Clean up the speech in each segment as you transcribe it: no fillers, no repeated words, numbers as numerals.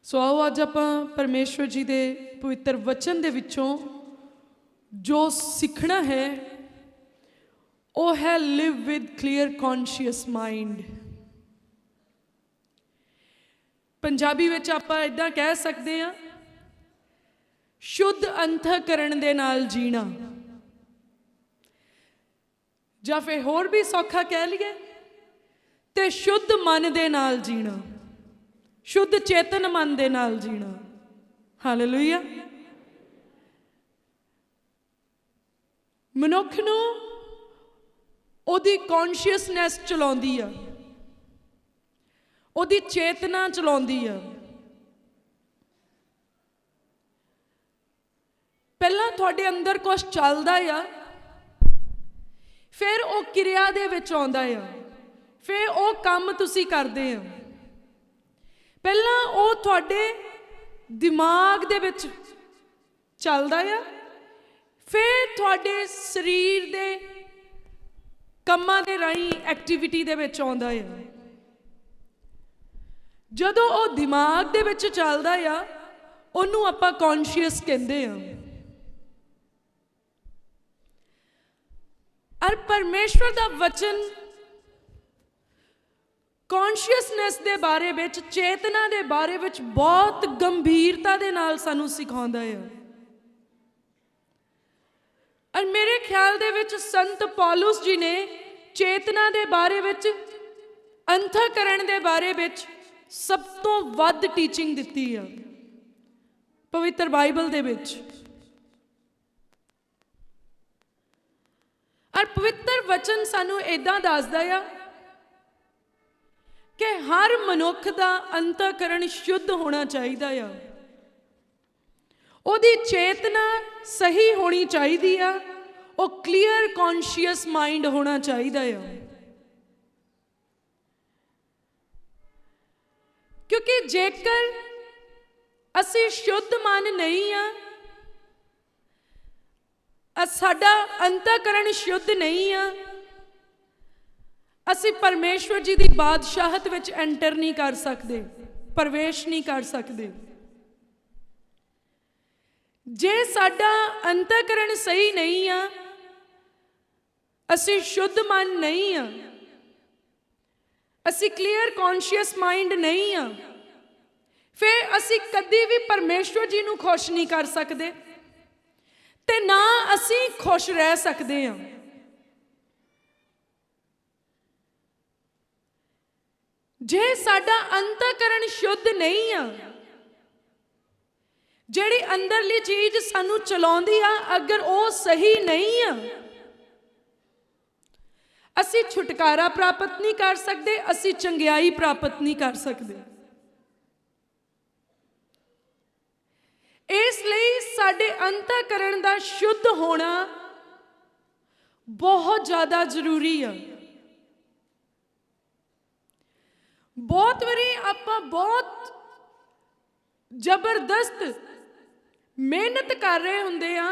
सो आओ अज आपां परमेश्वर जी दे पवित्र वचन दे विचों जो सीखना है वो है live with clear conscious mind. Punjabi विच आपां इदां कह सकते हैं शुद्ध अंतःकरण दे नाल जीना, ਜਾਂ फिर होर भी सौखा कह लीए तो शुद्ध मन दे नाल जीना, शुद्ध चेतन मन दे नाल जीना। हालेलुया। मनुख नूं ओदी कॉन्शियसनैस चलाउंदी आ, ओदी चेतना चलाउंदी आ। पहला तुहाडे अंदर कुछ चलदा आ, फिर वो क्रिया दे विच आउंदा आ, फिर वो काम तुसीं करदे आ। पहला वो तुहाडे दिमाग दे विच चलदा आ, फिर तुहाडे शरीर दे कम्मां दे राहीं एक्टिविटी दे विच आउंदा आ। जदों वो दिमाग दे विच चलदा आ उहनूं आपां कॉन्शियस कहंदे आ। और परमेश्वर दा वचन कॉन्शियसनैस दे बारे विच, चेतना दे बारे विच बहुत गंभीरता दे नाल सानूं सिखाउंदा है। और मेरे ख्याल दे विच संत पौलुस जी ने चेतना दे बारे विच, अंतःकरण दे बारे विच सब तो वध टीचिंग दित्ती है पवित्र बाइबल दे विच। और पवित्र वचन सानू इदां दसदा आ कि हर मनुख दा अंतःकरण शुद्ध होना चाहिदा आ, ओदी चेतना सही होनी चाहिदी आ, ओ क्लीयर कॉन्शियस माइंड होना चाहिदा आ। क्योंकि जेकर असी शुद्ध मन नहीं आ, साडा अंतःकरण शुद्ध नहीं आ, असी परमेश्वर जी की बादशाहत विच एंटर नहीं कर सकते, प्रवेश नहीं कर सकते। जे साडा अंतःकरण सही नहीं आ, असी शुद्ध मन नहीं आ, असी क्लीयर कॉन्शियस माइंड नहीं आ, फिर असी कदी भी परमेश्वर जी नूं खुश नहीं कर सकते ते ना असी खुश रह सकते हैं। जे साडा अंतःकरण शुद्ध नहीं आ, जिहड़ी अंदरली चीज सानू चलाउंदी आ, अगर वो सही नहीं आ, असी छुटकारा प्राप्त नहीं कर सकते, असी चंगियाई प्राप्त नहीं कर सकते। इसलिए साडे अंतःकरण दा शुद्ध होना बहुत ज़्यादा जरूरी है। बहुत बारी आपां बहुत जबरदस्त मेहनत कर रहे हुंदे आ,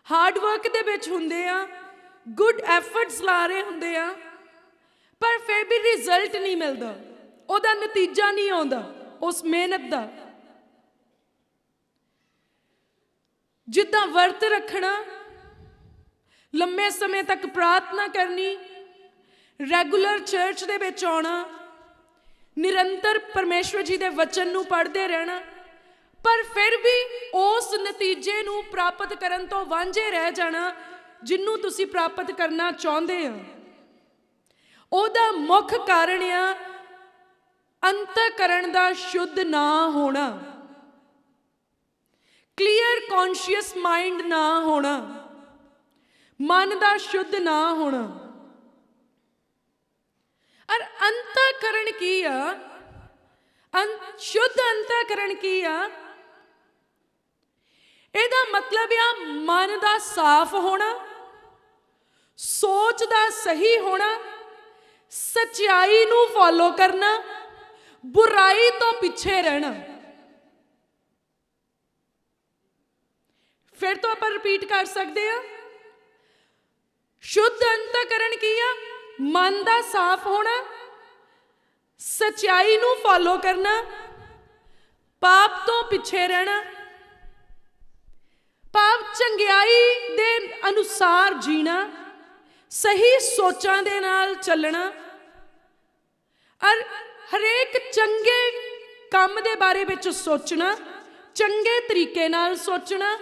हार्ड वर्क दे विच हुंदे आ, गुड एफर्ट्स ला रहे हुंदे आ, पर फिर भी रिजल्ट नहीं मिलता, उहदा नतीजा नहीं आउंदा उस मेहनत दा। जिद्दां वर्त रखना, लंबे समय तक प्रार्थना करनी, रैगूलर चर्च दे विच आउणा, निरंतर परमेश्वर जी दे वचन नूं पढ़दे रहना, पर फिर भी उस नतीजे नूं प्राप्त करन तो वांझे रह जाना जिन्नूं तुसीं प्राप्त करना चाहुंदे आ। ओहदा मुख कारण आ अंतःकरण दा शुद्ध ना होना, क्लीयर कॉन्शियस माइंड ना होना, मन का शुद्ध ना होना। और अंतःकरण की आ, शुद्ध अंतःकरण की आ, ਇਹਦਾ मतलब आ मन का साफ होना, सोच का सही होना, सच्चाई नूं फॉलो करना, बुराई तो पीछे रहना। फिर तो आप रिपीट कर सकते हैं, शुद्ध अंतःकरण की आ, मन का साफ होना, सच्चाई नूं फॉलो करना, ਪਾਪ ਤੋਂ ਪਿੱਛੇ ਰਹਿਣਾ, ਭਾਵ ਚੰਗਿਆਈ ਦੇ ਅਨੁਸਾਰ ਜੀਣਾ, ਸਹੀ ਸੋਚਾਂ ਦੇ ਨਾਲ ਚੱਲਣਾ, ਔਰ ਹਰੇਕ ਚੰਗੇ ਕੰਮ ਦੇ ਬਾਰੇ ਵਿੱਚ ਸੋਚਣਾ, ਚੰਗੇ ਤਰੀਕੇ ਨਾਲ ਸੋਚਣਾ,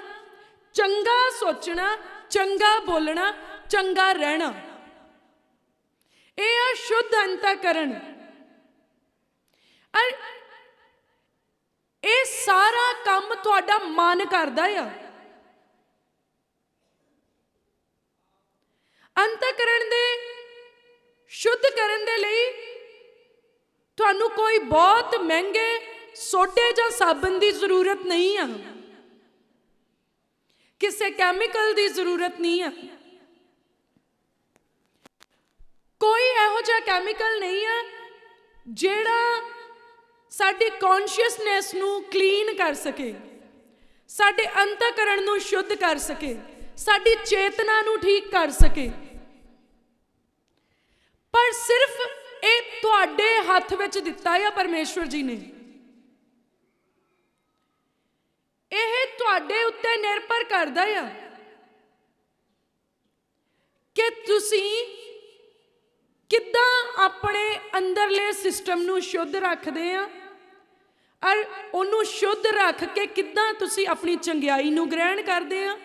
ਚੰਗਾ ਸੋਚਣਾ, ਚੰਗਾ ਬੋਲਣਾ, ਚੰਗਾ ਰਹਿਣਾ। ਇਹ ਆ ਸ਼ੁੱਧ ਅੰਤःਕਰਨ। ਔਰ ਇਹ ਸਾਰਾ ਕੰਮ ਤੁਹਾਡਾ ਮਨ ਕਰਦਾ ਆ। ਅੰਤःਕਰਨ ਦੇ ਸ਼ੁੱਧ ਕਰਨ ਦੇ ਲਈ ਤੁਹਾਨੂੰ ਕੋਈ ਬਹੁਤ ਮਹਿੰਗੇ ਸੋਡੇ ਜਾਂ ਸਾਬਣ ਦੀ ਜ਼ਰੂਰਤ ਨਹੀਂ ਆ, ਕਿਸੇ ਕੈਮੀਕਲ ਦੀ ਜ਼ਰੂਰਤ ਨਹੀਂ ਆ, ਕੋਈ ਇਹੋ ਜਿਹਾ ਕੈਮੀਕਲ ਨਹੀਂ ਆ ਜਿਹੜਾ ਸਾਡੀ ਕੌਨਸ਼ੀਅਸਨੈਸ ਨੂੰ ਕਲੀਨ ਕਰ ਸਕੇ, ਸਾਡੇ ਅੰਤःਕਰਨ ਨੂੰ ਸ਼ੁੱਧ ਕਰ ਸਕੇ, ਸਾਡੀ ਚੇਤਨਾ ਨੂੰ ਠੀਕ ਕਰ ਸਕੇ। ਪਰ ਸਿਰਫ ਇਹ ਤੁਹਾਡੇ ਹੱਥ ਵਿੱਚ ਦਿੱਤਾ ਆ ਪਰਮੇਸ਼ਵਰ ਜੀ ਨੇ। ਇਹ ਤੁਹਾਡੇ ਉੱਤੇ ਨਿਰਭਰ ਕਰਦਾ ਆ ਕਿ ਤੁਸੀਂ ਕਿੱਦਾਂ ਆਪਣੇ ਅੰਦਰਲੇ ਸਿਸਟਮ ਨੂੰ ਸ਼ੁੱਧ ਰੱਖਦੇ ਆ, ਔਰ ਉਹਨੂੰ ਸ਼ੁੱਧ ਰੱਖ ਕੇ ਕਿੱਦਾਂ ਤੁਸੀਂ ਆਪਣੀ ਚੰਗਿਆਈ ਨੂੰ ਗ੍ਰਹਿਣ ਕਰਦੇ ਆ,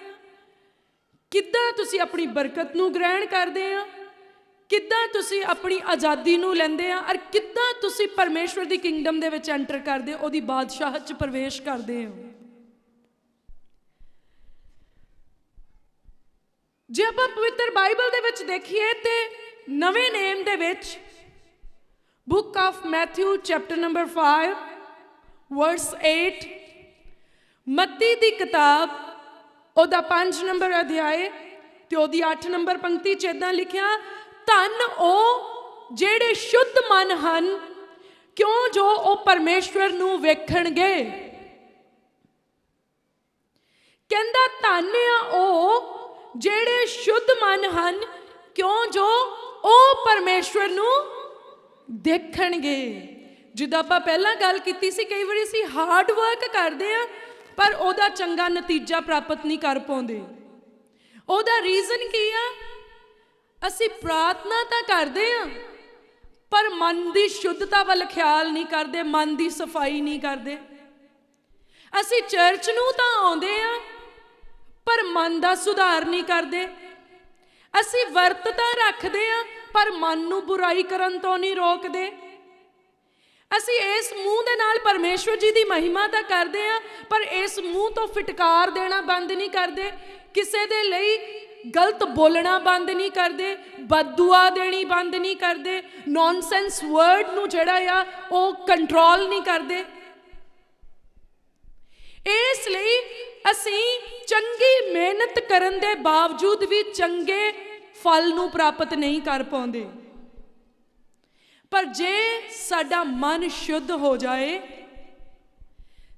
ਕਿੱਦਾਂ ਤੁਸੀਂ ਆਪਣੀ ਬਰਕਤ ਨੂੰ ਗ੍ਰਹਿਣ ਕਰਦੇ ਆ, ਕਿੱਦਾਂ ਤੁਸੀਂ ਆਪਣੀ ਆਜ਼ਾਦੀ ਨੂੰ ਲੈਂਦੇ ਆ, ਔਰ ਕਿੱਦਾਂ ਤੁਸੀਂ ਪਰਮੇਸ਼ਵਰ ਦੀ ਕਿੰਗਡਮ ਦੇ ਵਿੱਚ ਐਂਟਰ ਕਰਦੇ ਹੋ, ਉਹਦੀ ਬਾਦਸ਼ਾਹਤ 'ਚ ਪ੍ਰਵੇਸ਼ ਕਰਦੇ ਹੋ। ਜੇ ਆਪਾਂ ਪਵਿੱਤਰ ਬਾਈਬਲ ਦੇ ਵਿੱਚ ਦੇਖੀਏ ਤੇ ਨਵੇਂ ਨੇਮ ਦੇ ਵਿੱਚ book of Matthew chapter number 5 ਵਰਸ 8, ਮੱਤੀ ਦੀ ਕਿਤਾਬ ਉਹਦਾ 5 ਨੰਬਰ ਅਧਿਆਏ ਤੇ ਉਹਦੀ 8 ਨੰਬਰ ਪੰਕਤੀ 'ਚ ਇੱਦਾਂ ਲਿਖਿਆ, ਧੰਨ ਉਹ ਜਿਹੜੇ ਸ਼ੁੱਧ ਮਨ ਹਨ, ਕਿਉਂ ਜੋ ਉਹ ਪਰਮੇਸ਼ਵਰ ਨੂੰ ਵੇਖਣਗੇ। ਕਹਿੰਦਾ ਧੰਨ ਆ ਉਹ ਜਿਹੜੇ ਸ਼ੁੱਧ ਮਨ ਹਨ, ਕਿਉਂ ਜੋ ਉਹ ਪਰਮੇਸ਼ਵਰ ਨੂੰ ਦੇਖਣਗੇ। ਜਿੱਦਾਂ ਆਪਾਂ ਪਹਿਲਾਂ ਗੱਲ ਕੀਤੀ ਸੀ, ਕਈ ਵਾਰੀ ਅਸੀਂ ਹਾਰਡ ਵਰਕ ਕਰਦੇ ਆ ਪਰ ਉਹਦਾ ਚੰਗਾ ਨਤੀਜਾ ਪ੍ਰਾਪਤ ਨਹੀਂ ਕਰ ਪਾਉਂਦੇ। ਉਹਦਾ ਰੀਜ਼ਨ ਕੀ ਆ? ਅਸੀਂ ਪ੍ਰਾਰਥਨਾ ਤਾਂ ਕਰਦੇ ਆ ਪਰ ਮਨ ਦੀ ਸ਼ੁੱਧਤਾ ਵੱਲ ਖਿਆਲ ਨਹੀਂ ਕਰਦੇ, ਮਨ ਦੀ ਸਫਾਈ ਨਹੀਂ ਕਰਦੇ। ਅਸੀਂ ਚਰਚ ਨੂੰ ਤਾਂ ਆਉਂਦੇ ਆ ਪਰ ਮਨ ਦਾ ਸੁਧਾਰ ਨਹੀਂ ਕਰਦੇ। ਅਸੀਂ ਵਰਤ ਤਾਂ ਰੱਖਦੇ ਆ ਪਰ ਮਨ ਨੂੰ ਬੁਰਾਈ ਕਰਨ ਤੋਂ ਨਹੀਂ ਰੋਕਦੇ। ਅਸੀਂ ਇਸ ਮੂੰਹ ਦੇ ਨਾਲ ਪਰਮੇਸ਼ਵਰ ਜੀ ਦੀ ਮਹਿਮਾ ਤਾਂ ਕਰਦੇ ਆ ਪਰ ਇਸ ਮੂੰਹ ਤੋਂ ਫਿਟਕਾਰ ਦੇਣਾ ਬੰਦ ਨਹੀਂ ਕਰਦੇ, ਕਿਸੇ ਦੇ ਲਈ ਗਲਤ ਬੋਲਣਾ ਬੰਦ ਨਹੀਂ ਕਰਦੇ, ਬਦਦੁਆ ਦੇਣੀ ਬੰਦ ਨਹੀਂ ਕਰਦੇ, ਨੌਨਸੈਂਸ ਵਰਡ ਨੂੰ ਜਿਹੜਾ ਆ ਉਹ ਕੰਟਰੋਲ ਨਹੀਂ ਕਰਦੇ। ਇਸ ਲਈ ਅਸੀਂ ਚੰਗੀ ਮਿਹਨਤ ਕਰਨ ਦੇ ਬਾਵਜੂਦ ਵੀ ਚੰਗੇ ਫਲ ਨੂੰ ਪ੍ਰਾਪਤ ਨਹੀਂ ਕਰ ਪਾਉਂਦੇ। ਪਰ ਜੇ ਸਾਡਾ ਮਨ ਸ਼ੁੱਧ ਹੋ ਜਾਏ,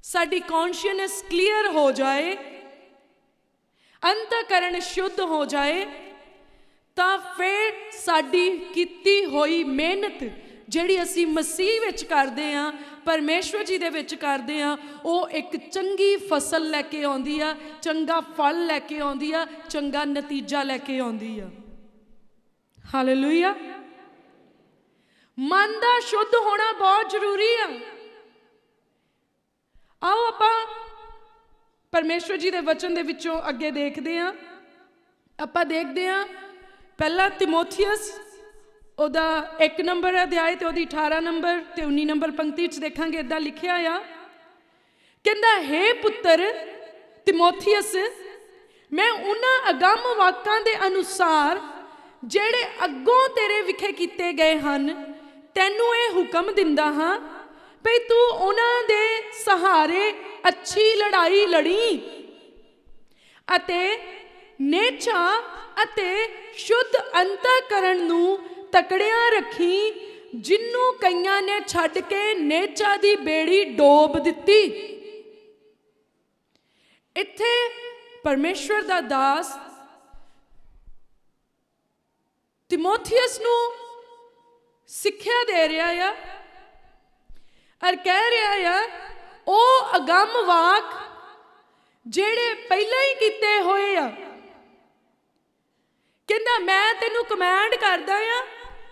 ਸਾਡੀ ਕੌਨਸ਼ੀਅਸਨੈਸ ਕਲੀਅਰ ਹੋ ਜਾਏ, ਅੰਤःਕਰਨ ਸ਼ੁੱਧ ਹੋ ਜਾਏ, ਤਾਂ ਫਿਰ ਸਾਡੀ ਕੀਤੀ ਹੋਈ ਮਿਹਨਤ ਜਿਹੜੀ ਅਸੀਂ ਮਸੀਹ ਵਿੱਚ ਕਰਦੇ ਹਾਂ, ਪਰਮੇਸ਼ਵਰ ਜੀ ਦੇ ਵਿੱਚ ਕਰਦੇ ਹਾਂ, ਉਹ ਇੱਕ ਚੰਗੀ ਫਸਲ ਲੈ ਕੇ ਆਉਂਦੀ ਆ, ਚੰਗਾ ਫਲ ਲੈ ਕੇ ਆਉਂਦੀ ਆ, ਚੰਗਾ ਨਤੀਜਾ ਲੈ ਕੇ ਆਉਂਦੀ ਆ। ਹਾਲੇਲੂਇਆ। ਮਨ ਦਾ ਸ਼ੁੱਧ ਹੋਣਾ ਬਹੁਤ ਜ਼ਰੂਰੀ ਆ। ਆਓ ਆਪਾਂ ਪਰਮੇਸ਼ਵਰ ਜੀ ਦੇ ਵਚਨ ਦੇ ਵਿੱਚੋਂ ਅੱਗੇ ਦੇਖਦੇ ਹਾਂ। ਆਪਾਂ ਦੇਖਦੇ ਹਾਂ ਪਹਿਲਾ ਤਿਮੋਥੀਅਸ ਉਹਦਾ 1 ਨੰਬਰ ਅਧਿਆਇ ਤੇ ਉਹਦੀ 18 ਨੰਬਰ ਤੇ 19 ਨੰਬਰ ਪੰਕਤੀ 'ਚ ਦੇਖਾਂਗੇ। ਇੱਦਾਂ ਲਿਖਿਆ ਆ, ਕਹਿੰਦਾ, ਹੇ ਪੁੱਤਰ ਤਿਮੋਥੀਅਸ, ਮੈਂ ਉਹਨਾਂ ਅਗੰਮ ਵਾਕਾਂ ਦੇ ਅਨੁਸਾਰ ਜਿਹੜੇ ਅੱਗੋਂ ਤੇਰੇ ਵਿਖੇ ਕੀਤੇ ਗਏ ਹਨ, ਤੈਨੂੰ ਇਹ ਹੁਕਮ ਦਿੰਦਾ ਹਾਂ ਭਈ ਤੂੰ ਉਹਨਾਂ ਦੇ ਸਹਾਰੇ ਅੱਛੀ ਲੜਾਈ ਲੜੀ ਅਤੇ ਨੇਚਾ ਅਤੇ ਸ਼ੁੱਧ ਅੰਤःਕਰਨ ਨੂੰ ਤਕੜਿਆਂ ਰੱਖੀ, ਜਿਹਨੂੰ ਕਈਆਂ ਨੇ ਛੱਡ ਕੇ ਨੇਚਾ ਦੀ ਬੇੜੀ ਡੋਬ ਦਿੱਤੀ। ਇੱਥੇ ਪਰਮੇਸ਼ਵਰ ਦਾ ਦਾਸ ਤਿਮੋਥੀਅਸ ਨੂੰ ਸਿੱਖਿਆ ਦੇ ਰਿਹਾ ਆ ਔਰ ਕਹਿ ਰਿਹਾ ਆ, ਉਹ ਅਗੰਮ ਵਾਕ ਜਿਹੜੇ ਪਹਿਲਾਂ ਹੀ ਕੀਤੇ ਹੋਏ ਆ, ਕਹਿੰਦਾ ਮੈਂ ਤੈਨੂੰ ਕਮਾਂਡ ਕਰਦਾ ਆ,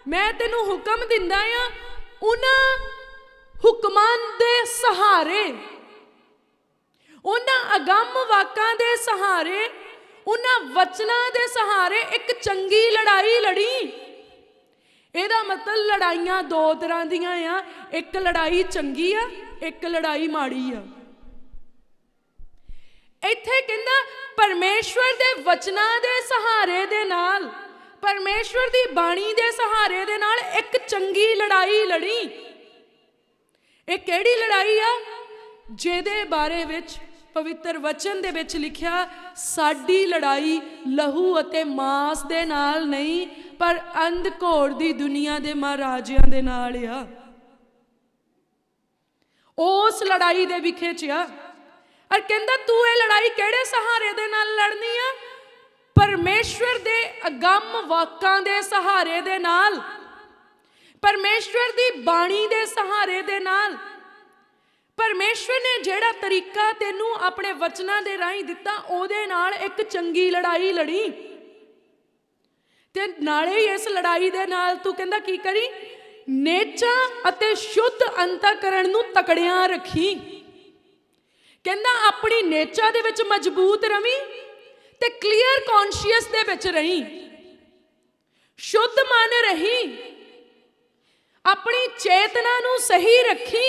ਮੈਂ ਤੈਨੂੰ ਹੁਕਮ ਦਿੰਦਾ ਆ, ਉਹਨਾਂ ਹੁਕਮਾਂ ਦੇ ਸਹਾਰੇ, ਉਹਨਾਂ ਅਗੰਮ ਵਾਕਾਂ ਦੇ ਸਹਾਰੇ, ਉਹਨਾਂ ਵਚਨਾਂ ਦੇ ਸਹਾਰੇ ਇੱਕ ਚੰਗੀ ਲੜਾਈ ਲੜੀ। ਇਹਦਾ ਮਤਲਬ ਲੜਾਈਆਂ ਦੋ ਤਰ੍ਹਾਂ ਦੀਆਂ ਆ, ਇੱਕ ਲੜਾਈ ਚੰਗੀ ਆ, ਇੱਕ ਲੜਾਈ ਮਾੜੀ ਆ। ਇੱਥੇ ਕਹਿੰਦਾ ਪਰਮੇਸ਼ਵਰ ਦੇ ਵਚਨਾਂ ਦੇ ਸਹਾਰੇ ਦੇ ਨਾਲ, ਪਰਮੇਸ਼ਵਰ ਦੀ ਬਾਣੀ ਦੇ ਸਹਾਰੇ ਦੇ ਨਾਲ ਇੱਕ ਚੰਗੀ ਲੜਾਈ ਲੜੀ। ਇਹ ਕਿਹੜੀ ਲੜਾਈ ਆ? ਜਿਹਦੇ ਬਾਰੇ ਵਿੱਚ ਪਵਿੱਤਰ ਵਚਨ ਦੇ ਵਿੱਚ ਲਿਖਿਆ, ਸਾਡੀ ਲੜਾਈ ਲਹੂ ਅਤੇ ਮਾਸ ਦੇ ਨਾਲ ਨਹੀਂ, ਪਰ ਅੰਧਕੋੜ ਦੀ ਦੁਨੀਆ ਦੇ ਮਹਾਰਾਜਿਆਂ ਦੇ ਨਾਲ ਆ। ਉਸ ਲੜਾਈ ਦੇ ਵਿਖੇ ਚ ਆ। ਔਰ ਕਹਿੰਦਾ ਤੂੰ ਇਹ ਲੜਾਈ ਕਿਹੜੇ ਸਹਾਰੇ ਦੇ ਨਾਲ ਲੜਨੀ ਆ? ਪਰਮੇਸ਼ਵਰ ਦੇ ਅਗੰਮ ਵਾਕਾਂ ਦੇ ਸਹਾਰੇ ਦੇ ਨਾਲ, ਪਰਮੇਸ਼ਵਰ ਦੀ ਬਾਣੀ ਦੇ ਸਹਾਰੇ ਦੇ ਨਾਲ। ਪਰਮੇਸ਼ਵਰ ਨੇ ਜਿਹੜਾ ਤਰੀਕਾ ਤੈਨੂੰ ਆਪਣੇ ਵਚਨਾਂ ਦੇ ਰਾਹੀਂ ਦਿੱਤਾ, ਉਹਦੇ ਨਾਲ ਇੱਕ ਚੰਗੀ ਲੜਾਈ ਲੜੀ। ਤੇ ਨਾਲੇ ਇਸ ਲੜਾਈ ਦੇ ਨਾਲ ਤੂੰ ਕਹਿੰਦਾ ਕੀ ਕਰੀ? ਨੇਚਾ ਅਤੇ ਸ਼ੁੱਧ ਅੰਤःਕਰਣ ਨੂੰ ਤਕੜਿਆਂ ਰੱਖੀ। ਕਹਿੰਦਾ ਆਪਣੀ ਨੇਚਾ ਦੇ ਵਿੱਚ ਮਜ਼ਬੂਤ ਰਵੀ ਤੇ ਕਲੀਅਰ ਕੌਨਸ਼ੀਅਸ ਦੇ ਵਿੱਚ ਰਹੀਂ, ਸ਼ੁੱਧ ਮਨ ਰਹੀ, ਆਪਣੀ ਚੇਤਨਾ ਨੂੰ ਸਹੀ ਰੱਖੀ।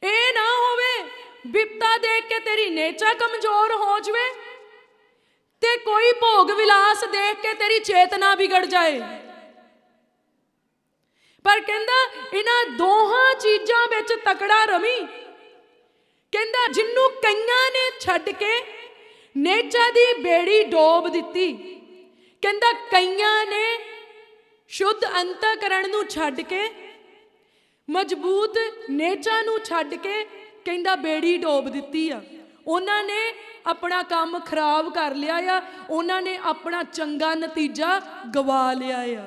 ਇਹ ਨਾ ਹੋਵੇ ਬਿਪਤਾ ਦੇਖ ਕੇ ਤੇਰੀ ਨੇਚਾ ਕਮਜ਼ੋਰ ਹੋ ਜਾਵੇ ਤੇ ਕੋਈ ਭੋਗ ਵਿਲਾਸ ਦੇਖ ਕੇ ਤੇਰੀ ਚੇਤਨਾ ਵਿਗੜ ਜਾਏ। ਪਰ ਕਹਿੰਦਾ ਇਹਨਾਂ ਦੋਹਾਂ ਚੀਜ਼ਾਂ ਵਿੱਚ ਤਕੜਾ ਰਵੀ। ਕਹਿੰਦਾ ਜਿਹਨੂੰ ਕਈਆਂ ਨੇ ਛੱਡ ਕੇ ਨੇਚਾ ਦੀ ਬੇੜੀ ਡੋਬ ਦਿੱਤੀ, ਕਹਿੰਦਾ ਕਈਆਂ ਨੇ ਸ਼ੁੱਧ ਅੰਤःਕਰਣ ਨੂੰ ਛੱਡ ਕੇ, ਮਜ਼ਬੂਤ ਨੇਚਾ ਨੂੰ ਛੱਡ ਕੇ, ਕਹਿੰਦਾ ਬੇੜੀ ਡੋਬ ਦਿੱਤੀ ਆ। ਉਹਨਾਂ ਨੇ ਆਪਣਾ ਕੰਮ ਖਰਾਬ ਕਰ ਲਿਆ ਆ, ਉਹਨਾਂ ਨੇ ਆਪਣਾ ਚੰਗਾ ਨਤੀਜਾ ਗਵਾ ਲਿਆ ਆ।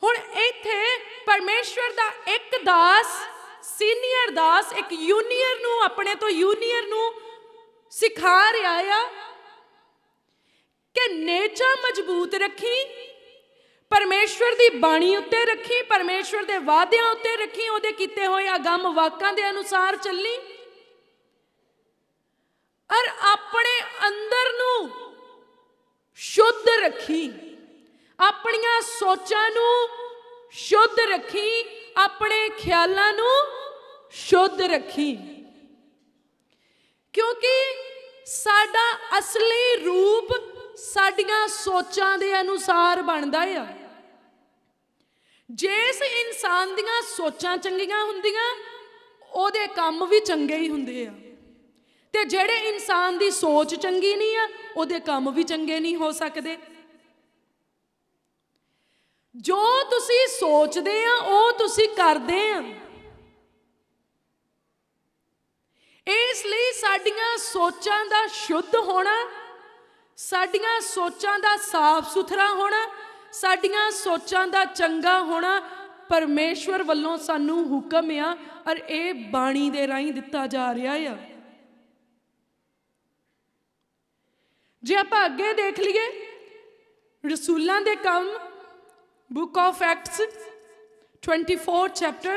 ਹੁਣ ਇੱਥੇ ਪਰਮੇਸ਼ਵਰ ਦਾ ਇੱਕ ਦਾਸ, ਸੀਨੀਅਰ ਦਾਸ, ਇੱਕ ਜੂਨੀਅਰ ਨੂੰ, ਆਪਣੇ ਤੋਂ ਜੂਨੀਅਰ ਨੂੰ ਸਿਖਾ ਰਿਹਾ ਆ ਕਿ ਨੇਚਾ ਮਜ਼ਬੂਤ ਰੱਖੀ, ਪਰਮੇਸ਼ਵਰ ਦੀ ਬਾਣੀ ਉੱਤੇ ਰੱਖੀ, ਪਰਮੇਸ਼ਵਰ ਦੇ ਵਾਅਦਿਆਂ ਉੱਤੇ ਰੱਖੀ, ਉਹਦੇ ਕੀਤੇ ਹੋਏ ਅਗੰਮ ਵਾਕਾਂ ਦੇ ਅਨੁਸਾਰ ਚੱਲੀ, ਔਰ ਆਪਣੇ ਅੰਦਰ ਨੂੰ ਸ਼ੁੱਧ ਰੱਖੀ, ਆਪਣੀਆਂ ਸੋਚਾਂ ਨੂੰ ਸ਼ੁੱਧ ਰੱਖੀ, ਆਪਣੇ ਖਿਆਲਾਂ ਨੂੰ ਸ਼ੁੱਧ ਰੱਖੀ। ਕਿਉਂਕਿ ਸਾਡਾ ਅਸਲੀ ਰੂਪ ਸਾਡੀਆਂ ਸੋਚਾਂ ਦੇ ਅਨੁਸਾਰ ਬਣਦਾ ਆ। ਜਿਸ ਇਨਸਾਨ ਦੀਆਂ ਸੋਚਾਂ ਚੰਗੀਆਂ ਹੁੰਦੀਆਂ, ਉਹਦੇ ਕੰਮ ਵੀ ਚੰਗੇ ਹੀ ਹੁੰਦੇ ਆ, ਤੇ ਜਿਹੜੇ ਇਨਸਾਨ ਦੀ ਸੋਚ ਚੰਗੀ ਨਹੀਂ ਆ, ਉਹਦੇ ਕੰਮ ਵੀ ਚੰਗੇ ਨਹੀਂ ਹੋ ਸਕਦੇ। ਜੋ ਤੁਸੀਂ ਸੋਚਦੇ ਆ ਉਹ ਤੁਸੀਂ ਕਰਦੇ ਆ। ਇਸ ਲਈ ਸਾਡੀਆਂ ਸੋਚਾਂ ਦਾ ਸ਼ੁੱਧ ਹੋਣਾ, ਸਾਡੀਆਂ ਸੋਚਾਂ ਦਾ ਸਾਫ਼ ਸੁਥਰਾ ਹੋਣਾ, ਸਾਡੀਆਂ ਸੋਚਾਂ ਦਾ ਚੰਗਾ ਹੋਣਾ ਪਰਮੇਸ਼ਵਰ ਵੱਲੋਂ ਸਾਨੂੰ ਹੁਕਮ ਆ, ਔਰ ਇਹ ਬਾਣੀ ਦੇ ਰਾਹੀਂ ਦਿੱਤਾ ਜਾ ਰਿਹਾ ਆ। ਜੇ ਆਪਾਂ ਅੱਗੇ ਦੇਖ ਲਈਏ, ਰਸੂਲਾਂ ਦੇ ਕੰਮ, Book of Acts 24 chapter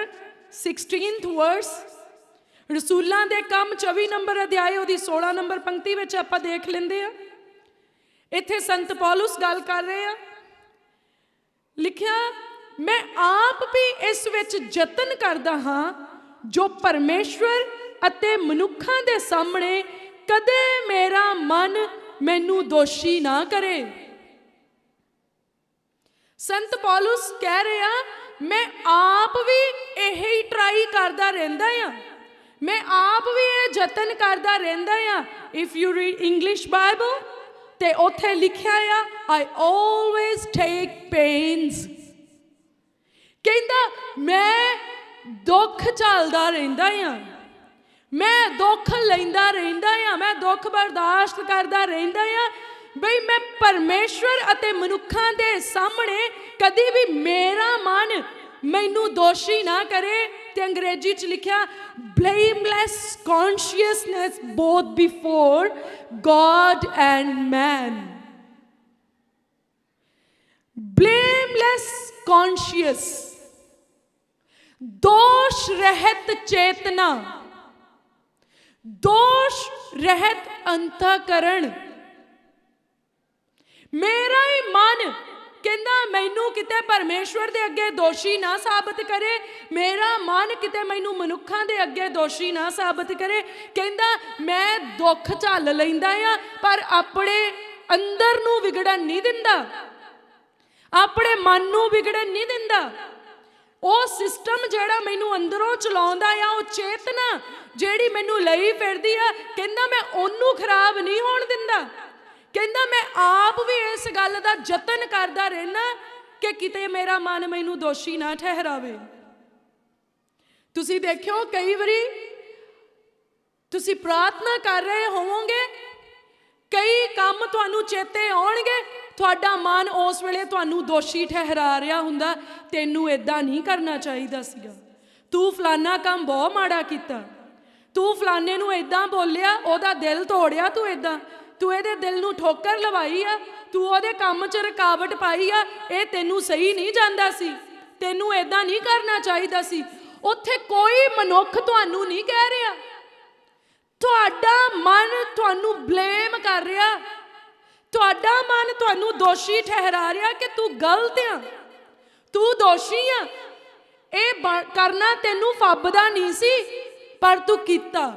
16th verse, ਰਸੂਲਾਂ ਦੇ ਕੰਮ 24 ਨੰਬਰ ਅਧਿਆਇ ਉਹਦੀ 16 ਨੰਬਰ ਪੰਕਤੀ ਵਿੱਚ ਆਪਾਂ ਦੇਖ ਲੈਂਦੇ ਆ। ਇੱਥੇ ਸੰਤ ਪੌਲੁਸ ਗੱਲ ਕਰ ਰਹੇ ਆ। ਲਿਖਿਆ, ਮੈਂ ਆਪ ਵੀ ਇਸ ਵਿੱਚ ਯਤਨ ਕਰਦਾ ਹਾਂ ਜੋ ਪਰਮੇਸ਼ਵਰ ਅਤੇ ਮਨੁੱਖਾਂ ਦੇ ਸਾਹਮਣੇ ਕਦੇ ਮੇਰਾ ਮਨ ਮੈਨੂੰ ਦੋਸ਼ੀ ਨਾ ਕਰੇ। ਸੰਤ ਪੌਲੁਸ ਕਹਿ ਰਿਹਾ, ਮੈਂ ਆਪ ਵੀ ਇਹੀ ਟਰਾਈ ਕਰਦਾ ਰਹਿੰਦਾ ਆ, ਮੈਂ ਆਪ ਵੀ ਇਹ ਯਤਨ ਕਰਦਾ ਰਹਿੰਦਾ ਆ। If you read English Bible ਤੇ ਉੱਥੇ ਲਿਖਿਆ ਆ, I always take pains। ਕਹਿੰਦਾ ਮੈਂ ਦੁੱਖ ਝੱਲਦਾ ਰਹਿੰਦਾ ਆ, ਮੈਂ ਦੁੱਖ ਲੈਂਦਾ ਰਹਿੰਦਾ ਆ, ਮੈਂ ਦੁੱਖ ਬਰਦਾਸ਼ਤ ਕਰਦਾ ਰਹਿੰਦਾ ਆ, ਬਈ ਮੈਂ ਪਰਮੇਸ਼ਵਰ ਅਤੇ ਮਨੁੱਖਾਂ ਦੇ ਸਾਹਮਣੇ ਕਦੀ ਵੀ ਮੇਰਾ ਮਨ ਮੈਨੂੰ ਦੋਸ਼ੀ ਨਾ ਕਰੇ। ਤੇ ਅੰਗਰੇਜ਼ੀ ਚ ਲਿਖਿਆ blameless consciousness both before God and man। blameless conscious, दोष रहित चेतना, दोष रहित अंतःकरण। मेरा ही मन कहना मैनू किते परमेश्वर दे अगे दोषी ना साबित करे, मेरा मन किते मैनू मनुखां दे अगे दोषी ना साबित करे। कहंदा मैं दुख झल लैंदा आ पर अपने अंदर नू विगड़न नहीं दिंदा, अपने मन नू विगड़न नहीं दिंदा। ਉਹ ਸਿਸਟਮ ਜਿਹੜਾ ਮੈਨੂੰ ਅੰਦਰੋਂ ਚਲਾਉਂਦਾ ਆ, ਉਹ ਚੇਤਨਾ ਜਿਹੜੀ ਮੈਨੂੰ ਲਈ ਫਿਰਦੀ ਆ, ਕਹਿੰਦਾ ਮੈਂ ਉਹਨੂੰ ਖਰਾਬ ਨਹੀਂ ਹੋਣ ਦਿੰਦਾ। ਕਹਿੰਦਾ ਮੈਂ ਆਪ ਵੀ ਇਸ ਗੱਲ ਦਾ ਯਤਨ ਕਰਦਾ ਰਹਿਣਾ ਕਿ ਕਿਤੇ ਮੇਰਾ ਮਨ ਮੈਨੂੰ ਦੋਸ਼ੀ ਨਾ ਠਹਿਰਾਵੇ। ਤੁਸੀਂ ਦੇਖਿਓ ਕਈ ਵਾਰੀ ਤੁਸੀਂ ਪ੍ਰਾਰਥਨਾ ਕਰ ਰਹੇ ਹੋਵੋਗੇ, ਕਈ ਕੰਮ ਤੁਹਾਨੂੰ ਚੇਤੇ ਆਉਣਗੇ, ਤੁਹਾਡਾ ਮਨ ਉਸ ਵੇਲੇ ਤੁਹਾਨੂੰ ਦੋਸ਼ੀ ਠਹਿਰਾ ਰਿਹਾ ਹੁੰਦਾ, ਤੈਨੂੰ ਇਦਾਂ ਨਹੀਂ ਕਰਨਾ ਚਾਹੀਦਾ ਸੀਗਾ, ਤੂੰ ਫਲਾਨਾ ਕੰਮ ਬਹੁਤ ਮਾੜਾ ਕੀਤਾ, ਤੂੰ ਫਲਾਨੇ ਨੂੰ ਇਦਾਂ ਬੋਲਿਆ, ਉਹਦਾ ਦਿਲ ਤੋੜਿਆ, ਤੂੰ ਇਦਾਂ, ਤੂੰ ਇਹਦੇ ਦਿਲ ਨੂੰ ਠੋਕਰ ਲਵਾਈ ਆ, ਤੂੰ ਉਹਦੇ ਕੰਮ 'ਚ ਰੁਕਾਵਟ ਪਾਈ ਆ, ਇਹ ਤੈਨੂੰ ਸਹੀ ਨਹੀਂ ਜਾਂਦਾ ਸੀ, ਤੈਨੂੰ ਇਦਾਂ ਨਹੀਂ ਕਰਨਾ ਚਾਹੀਦਾ ਸੀ। ਉੱਥੇ ਕੋਈ ਮਨੁੱਖ ਤੁਹਾਨੂੰ ਨਹੀਂ ਕਹਿ ਰਿਹਾ, ਤੁਹਾਡਾ ਮਨ ਤੁਹਾਨੂੰ ਬਲੇਮ ਕਰ ਰਿਹਾ, ਤੁਹਾਡਾ ਮਨ ਤੁਹਾਨੂੰ ਦੋਸ਼ੀ ਠਹਿਰਾ ਰਿਹਾ ਕਿ ਤੂੰ ਗਲਤ ਆ, ਤੂੰ ਦੋਸ਼ੀ ਆ, ਇਹ ਕਰਨਾ ਤੈਨੂੰ ਫੱਬਦਾ ਨਹੀਂ ਸੀ ਪਰ ਤੂੰ ਕੀਤਾ।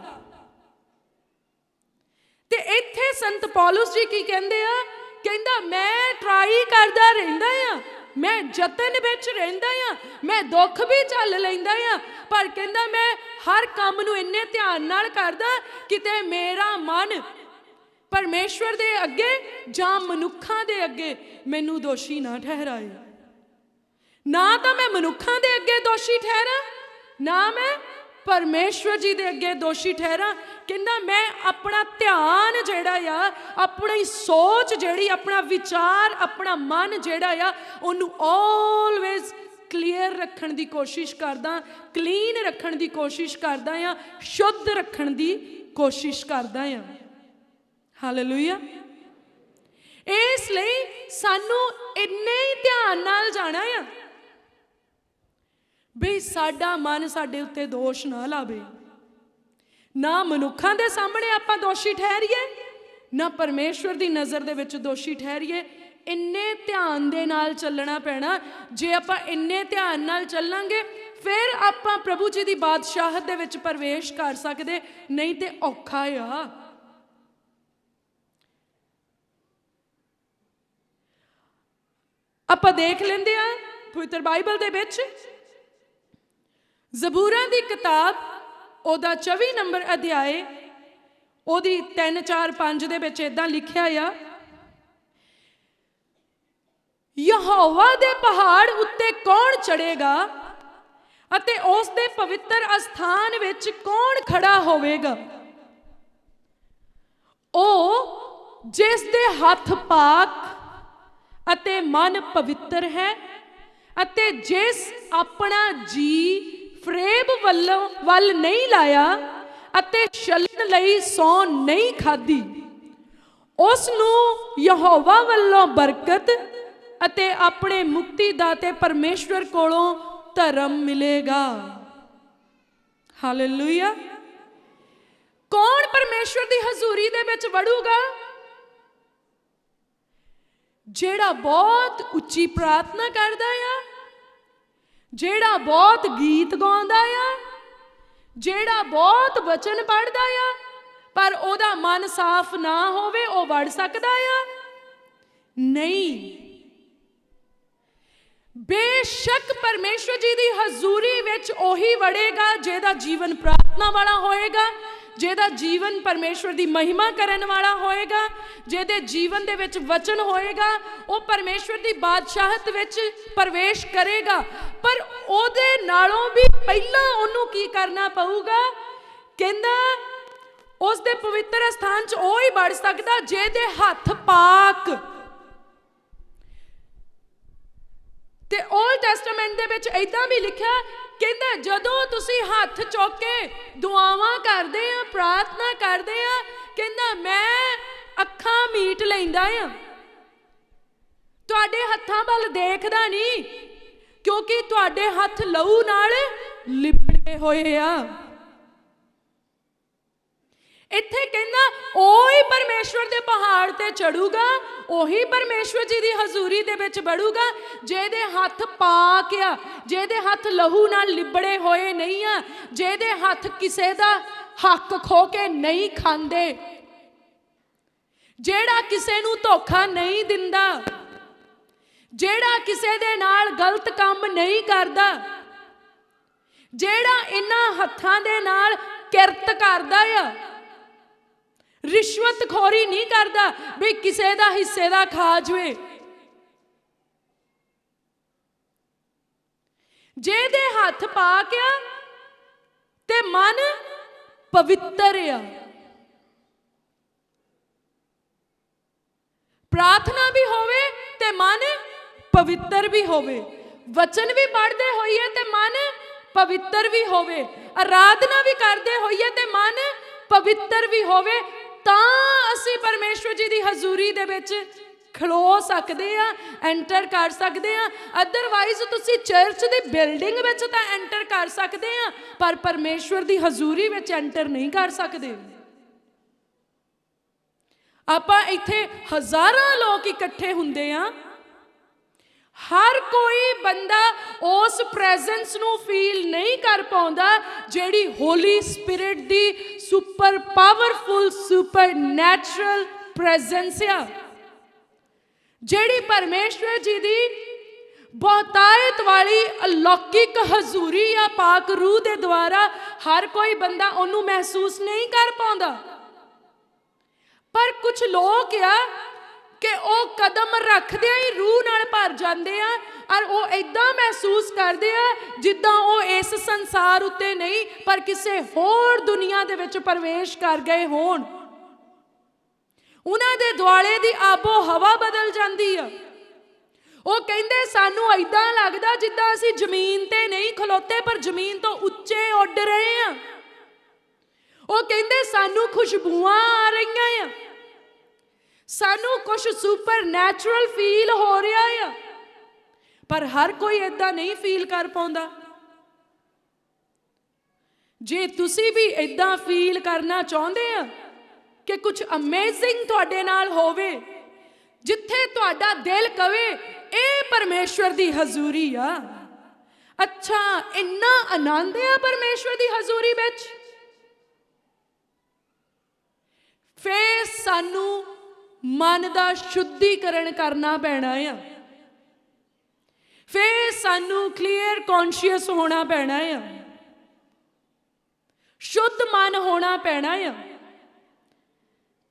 ਤੇ ਇੱਥੇ ਸੰਤ ਪੌਲਸ ਜੀ ਕੀ ਕਹਿੰਦੇ ਆ, ਕਹਿੰਦਾ ਮੈਂ ਟਰਾਈ ਕਰਦਾ ਰਹਿੰਦਾ ਆ, ਮੈਂ ਯਤਨ ਵਿੱਚ ਰਹਿੰਦਾ ਆ, ਮੈਂ ਦੁੱਖ ਵੀ ਝੱਲ ਲੈਂਦਾ ਆ, ਪਰ ਕਹਿੰਦਾ ਮੈਂ ਹਰ ਕੰਮ ਨੂੰ ਇੰਨੇ ਧਿਆਨ ਨਾਲ ਕਰਦਾ ਕਿਤੇ ਮੇਰਾ ਮਨ ਪਰਮੇਸ਼ਵਰ ਦੇ ਅੱਗੇ ਜਾਂ ਮਨੁੱਖਾਂ ਦੇ ਅੱਗੇ ਮੈਨੂੰ ਦੋਸ਼ੀ ਨਾ ਠਹਿਰਾਏ। ਨਾ ਤਾਂ ਮੈਂ ਮਨੁੱਖਾਂ ਦੇ ਅੱਗੇ ਦੋਸ਼ੀ ਠਹਿਰਾਂ, ਨਾ ਮੈਂ ਪਰਮੇਸ਼ਵਰ ਜੀ ਦੇ ਅੱਗੇ ਦੋਸ਼ੀ ਠਹਿਰਾਂ। ਕਹਿੰਦਾ ਮੈਂ ਆਪਣਾ ਧਿਆਨ ਜਿਹੜਾ ਆ, ਆਪਣੀ ਸੋਚ ਜਿਹੜੀ, ਆਪਣਾ ਵਿਚਾਰ, ਆਪਣਾ ਮਨ ਜਿਹੜਾ ਆ, ਉਹਨੂੰ ਆਲਵੇਜ਼ ਕਲੀਅਰ ਰੱਖਣ ਦੀ ਕੋਸ਼ਿਸ਼ ਕਰਦਾ, ਕਲੀਨ ਰੱਖਣ ਦੀ ਕੋਸ਼ਿਸ਼ ਕਰਦਾ ਆ, ਸ਼ੁੱਧ ਰੱਖਣ ਦੀ ਕੋਸ਼ਿਸ਼ ਕਰਦਾ ਆ। ਹਾਲੇਲੂਇਆ। ਇਸ ਲਈ ਸਾਨੂੰ ਇੰਨੇ ਹੀ ਧਿਆਨ ਨਾਲ ਜਾਣਾ ਆ ਵੀ ਸਾਡਾ ਮਨ ਸਾਡੇ ਉੱਤੇ ਦੋਸ਼ ਨਾ ਲਾਵੇ, ਨਾ ਮਨੁੱਖਾਂ ਦੇ ਸਾਹਮਣੇ ਆਪਾਂ ਦੋਸ਼ੀ ਠਹਿਰੀਏ, ਨਾ ਪਰਮੇਸ਼ਵਰ ਦੀ ਨਜ਼ਰ ਦੇ ਵਿੱਚ ਦੋਸ਼ੀ ਠਹਿਰੀਏ। ਇੰਨੇ ਧਿਆਨ ਦੇ ਨਾਲ ਚੱਲਣਾ ਪੈਣਾ। ਜੇ ਆਪਾਂ ਇੰਨੇ ਧਿਆਨ ਨਾਲ ਚੱਲਾਂਗੇ ਫਿਰ ਆਪਾਂ ਪ੍ਰਭੂ ਜੀ ਦੀ ਬਾਦਸ਼ਾਹਤ ਦੇ ਵਿੱਚ ਪ੍ਰਵੇਸ਼ ਕਰ ਸਕਦੇ, ਨਹੀਂ ਤੇ ਔਖਾ ਆ। ਆਪਾਂ ਦੇਖ ਲੈਂਦੇ ਆ ਪਵਿੱਤਰ ਬਾਈਬਲ ਦੇ ਵਿੱਚ ਜ਼ਬੂਰਾਂ ਦੀ ਕਿਤਾਬ ਉਹਦਾ 24 ਨੰਬਰ ਅਧਿਆਏ ਉਹਦੀ 3, 4, 5 ਦੇ ਵਿੱਚ ਇਦਾਂ ਲਿਖਿਆ ਆ, ਯਹੋਵਾ ਦੇ ਪਹਾੜ ਉੱਤੇ ਕੌਣ ਚੜ੍ਹੇਗਾ ਅਤੇ ਉਸ ਦੇ ਪਵਿੱਤਰ ਅਸਥਾਨ ਵਿੱਚ ਕੌਣ ਖੜਾ ਹੋਵੇਗਾ? ਉਹ ਜਿਸ ਦੇ ਹੱਥ ਪਾਕ ਅਤੇ ਮਨ ਪਵਿੱਤਰ ਹੈ ਅਤੇ ਜਿਸ ਆਪਣਾ ਜੀ ਫਰੇਬ ਵੱਲ ਨਹੀਂ ਲਾਇਆ ਅਤੇ ਛਲਣ ਲਈ ਸੌਂ ਨਹੀਂ ਖਾਧੀ, ਉਸ ਨੂੰ ਯਹੋਵਾ ਵੱਲੋਂ ਬਰਕਤ ਅਤੇ ਆਪਣੇ ਮੁਕਤੀ ਦਾਤੇ ਪਰਮੇਸ਼ਵਰ ਕੋਲੋਂ ਧਰਮ ਮਿਲੇਗਾ। ਹਾਲੇਲੂਇਆ। ਕੌਣ ਪਰਮੇਸ਼ਵਰ ਦੀ ਹਜ਼ੂਰੀ ਦੇ ਵਿੱਚ ਵੜੂਗਾ? ਜਿਹੜਾ ਬਹੁਤ ਉੱਚੀ ਪ੍ਰਾਰਥਨਾ ਕਰਦਾ ਆ, ਜਿਹੜਾ ਬਹੁਤ ਗੀਤ ਗਾਉਂਦਾ ਆ, ਜਿਹੜਾ ਬਹੁਤ ਵਚਨ ਪੜ੍ਹਦਾ ਆ, ਪਰ ਉਹਦਾ ਮਨ ਸਾਫ਼ ਨਾ ਹੋਵੇ, ਉਹ ਵੜ ਸਕਦਾ ਆ? ਨਹੀਂ। ਬੇਸ਼ੱਕ ਪਰਮੇਸ਼ਵਰ ਜੀ ਦੀ ਹਜ਼ੂਰੀ ਵਿੱਚ ਉਹੀ ਵੜੇਗਾ ਜਿਹਦਾ ਜੀਵਨ ਪ੍ਰਾਰਥਨਾ ਵਾਲਾ ਹੋਏਗਾ, ਜਿਹਦਾ ਜੀਵਨ ਪਰਮੇਸ਼ਵਰ ਦੀ ਮਹਿਮਾ ਕਰਨ ਵਾਲਾ ਹੋਏਗਾ, ਜਿਹਦੇ ਜੀਵਨ ਦੇ ਵਿੱਚ ਵਚਨ ਹੋਏਗਾ, ਉਹ ਪਰਮੇਸ਼ਵਰ ਦੀ ਬਾਦਸ਼ਾਹਤ ਵਿੱਚ ਪ੍ਰਵੇਸ਼ ਕਰੇਗਾ। ਪਰ ਉਹਦੇ ਨਾਲੋਂ ਵੀ ਪਹਿਲਾਂ ਉਹਨੂੰ ਕੀ ਕਰਨਾ ਪਊਗਾ? ਕਹਿੰਦਾ ਉਸ ਦੇ ਪਵਿੱਤਰ ਸਥਾਨ 'ਚ ਉਹ ਹੀ ਵੜ ਸਕਦਾ ਜਿਹਦੇ ਹੱਥ ਪਾਕ। ਤੇ ਓਲਡ ਟੈਸਟਾਮੈਂਟ ਦੇ ਵਿੱਚ ਇਦਾਂ ਵੀ ਲਿਖਿਆ, ਕਹਿੰਦਾ ਜਦੋਂ ਤੁਸੀਂ ਹੱਥ ਚੁੱਕ ਕੇ ਦੁਆਵਾਂ ਕਰਦੇ ਆ, ਪ੍ਰਾਰਥਨਾ ਕਰਦੇ ਆ, ਕਹਿੰਦਾ ਮੈਂ ਅੱਖਾਂ ਮੀਟ ਲੈਂਦਾ ਆ, ਤੁਹਾਡੇ ਹੱਥਾਂ ਵੱਲ ਦੇਖਦਾ ਨਹੀਂ, ਕਿਉਂਕਿ ਤੁਹਾਡੇ ਹੱਥ ਲਹੂ ਨਾਲ ਲਿਬੜੇ ਹੋਏ ਆ। ਇੱਥੇ ਕਹਿੰਦਾ ਉਹੀ ਪਰਮੇਸ਼ਵਰ ਦੇ ਪਹਾੜ ਤੇ ਚੜੂਗਾ, ਉਹੀ ਪਰਮੇਸ਼ਵਰ ਜੀ ਦੀ ਹਜ਼ੂਰੀ ਦੇ ਵਿੱਚ ਵੜੂਗਾ ਜਿਹਦੇ ਹੱਥ ਪਾਕ ਆ, ਜਿਹਦੇ ਹੱਥ ਲਹੂ ਨਾਲ ਲਿਬੜੇ ਹੋਏ ਨਹੀਂ ਆ, ਜਿਹਦੇ ਹੱਥ ਕਿਸੇ ਦਾ ਹੱਕ ਖੋ ਕੇ ਨਹੀਂ ਖਾਂਦੇ, ਜਿਹੜਾ ਕਿਸੇ ਨੂੰ ਧੋਖਾ ਨਹੀਂ ਦਿੰਦਾ, ਜਿਹੜਾ ਕਿਸੇ ਦੇ ਨਾਲ ਗਲਤ ਕੰਮ ਨਹੀਂ ਕਰਦਾ, ਜਿਹੜਾ ਇਹਨਾਂ ਹੱਥਾਂ ਦੇ ਨਾਲ ਕਿਰਤ ਕਰਦਾ ਆ, ਰਿਸ਼ਵਤਖੋਰੀ ਨਹੀਂ ਕਰਦਾ ਵੀ ਕਿਸੇ ਦਾ ਹਿੱਸੇ ਦਾ ਖਾ ਜਵੇ, ਜਿਹਦੇ ਹੱਥ ਪਾਕ ਆ ਤੇ ਮਨ ਪਵਿੱਤਰ ਆ। ਪ੍ਰਾਰਥਨਾ ਵੀ ਹੋਵੇ ਤੇ ਮਨ ਪਵਿੱਤਰ ਵੀ ਹੋਵੇ, ਵਚਨ ਵੀ ਪੜ੍ਹਦੇ ਹੋਈਏ ਤੇ ਮਨ ਪਵਿੱਤਰ ਵੀ ਹੋਵੇ, ਆਰਾਧਨਾ ਵੀ ਕਰਦੇ ਹੋਈਏ ਤੇ ਮਨ ਪਵਿੱਤਰ ਵੀ ਹੋਵੇ, ਤਾਂ ਅਸੀਂ ਪਰਮੇਸ਼ਵਰ ਜੀ ਦੀ ਹਜ਼ੂਰੀ ਦੇ ਵਿੱਚ ਖਲੋ ਸਕਦੇ ਆ, ਐਂਟਰ ਕਰ ਸਕਦੇ ਆ। ਅਦਰਵਾਈਜ਼ ਤੁਸੀਂ ਚਰਚ ਦੀ ਬਿਲਡਿੰਗ ਵਿੱਚ ਤਾਂ ਐਂਟਰ ਕਰ ਸਕਦੇ ਆ, ਪਰ ਪਰਮੇਸ਼ਵਰ ਦੀ ਹਜ਼ੂਰੀ ਵਿੱਚ ਐਂਟਰ ਨਹੀਂ ਕਰ ਸਕਦੇ। ਆਪਾਂ ਇੱਥੇ ਹਜ਼ਾਰਾਂ ਲੋਕ ਇਕੱਠੇ ਹੁੰਦੇ ਆ, ਹਰ ਕੋਈ ਬੰਦਾ ਉਸ ਪ੍ਰੈਜ਼ੈਂਸ ਨੂੰ ਫੀਲ ਨਹੀਂ ਕਰ ਪਾਉਂਦਾ ਜਿਹੜੀ ਹੋਲੀ ਸਪਿਰਿਟ ਦੀ super powerful super natural presence ਆ, ਜਿਹੜੀ ਪਰਮੇਸ਼ਵਰ ਜੀ ਦੀ ਬਹੁਤਾਇਤ ਵਾਲੀ ਅਲੌਕਿਕ ਹਜ਼ੂਰੀ ਆ, ਪਾਕ ਰੂਹ ਦੇ ਦੁਆਰਾ ਹਰ ਕੋਈ ਬੰਦਾ ਉਹਨੂੰ ਮਹਿਸੂਸ ਨਹੀਂ ਕਰ ਪਾਉਂਦਾ। ਪਰ ਕੁਝ ਲੋਕ ਆ ਕਿ ਉਹ ਕਦਮ ਰੱਖਦਿਆਂ ਹੀ ਰੂਹ ਨਾਲ ਭਰ ਜਾਂਦੇ ਆ, ਔਰ ਉਹ ਇਦਾਂ ਮਹਿਸੂਸ ਕਰਦੇ ਆ ਜਿੱਦਾਂ ਉਹ ਇਸ ਸੰਸਾਰ ਉੱਤੇ ਨਹੀਂ ਪਰ ਕਿਸੇ ਹੋਰ ਦੁਨੀਆ ਦੇ ਵਿੱਚ ਪ੍ਰਵੇਸ਼ ਕਰ ਗਏ ਹੋਣ। ਉਹਨਾਂ ਦੇ ਦੁਆਲੇ ਦੀ ਆਬੋ ਹਵਾ ਬਦਲ ਜਾਂਦੀ ਆ। ਉਹ ਕਹਿੰਦੇ ਸਾਨੂੰ ਇਦਾਂ ਲੱਗਦਾ ਜਿੱਦਾਂ ਅਸੀਂ ਜ਼ਮੀਨ ਤੇ ਨਹੀਂ ਖਲੋਤੇ ਪਰ ਜ਼ਮੀਨ ਤੋਂ ਉੱਚੇ ਉੱਡ ਰਹੇ ਆ। ਉਹ ਕਹਿੰਦੇ ਸਾਨੂੰ ਖੁਸ਼ਬੂਆਂ ਆ ਰਹੀਆਂ ਆ, ਸਾਨੂੰ ਕੁਝ ਸੁਪਰ ਨੈਚੁਰਲ ਫੀਲ ਹੋ ਰਿਹਾ ਆ, ਪਰ ਹਰ ਕੋਈ ਇਦਾਂ ਨਹੀਂ ਫੀਲ ਕਰ ਪਾਉਂਦਾ। ਜੇ ਤੁਸੀਂ ਵੀ ਇਦਾਂ ਫੀਲ ਕਰਨਾ ਚਾਹੁੰਦੇ ਆ ਕਿ ਕੁਝ ਅਮੇਜ਼ਿੰਗ ਤੁਹਾਡੇ ਨਾਲ ਹੋਵੇ, ਜਿੱਥੇ ਤੁਹਾਡਾ ਦਿਲ ਕਵੇ ਇਹ ਪਰਮੇਸ਼ਵਰ ਦੀ ਹਜ਼ੂਰੀ ਆ, ਅੱਛਾ ਇੰਨਾ ਆਨੰਦ ਆ ਪਰਮੇਸ਼ਵਰ ਦੀ ਹਜ਼ੂਰੀ ਵਿੱਚ, ਫੇਰ ਸਾਨੂੰ ਮਨ ਦਾ ਸ਼ੁੱਧੀਕਰਨ ਕਰਨਾ ਪੈਣਾ ਆ, ਫੇਰ ਸਾਨੂੰ ਕਲੀਅਰ ਕੌਨਸ਼ੀਅਸ ਹੋਣਾ ਪੈਣਾ ਆ, ਸ਼ੁੱਧ ਮਨ ਹੋਣਾ ਪੈਣਾ ਆ।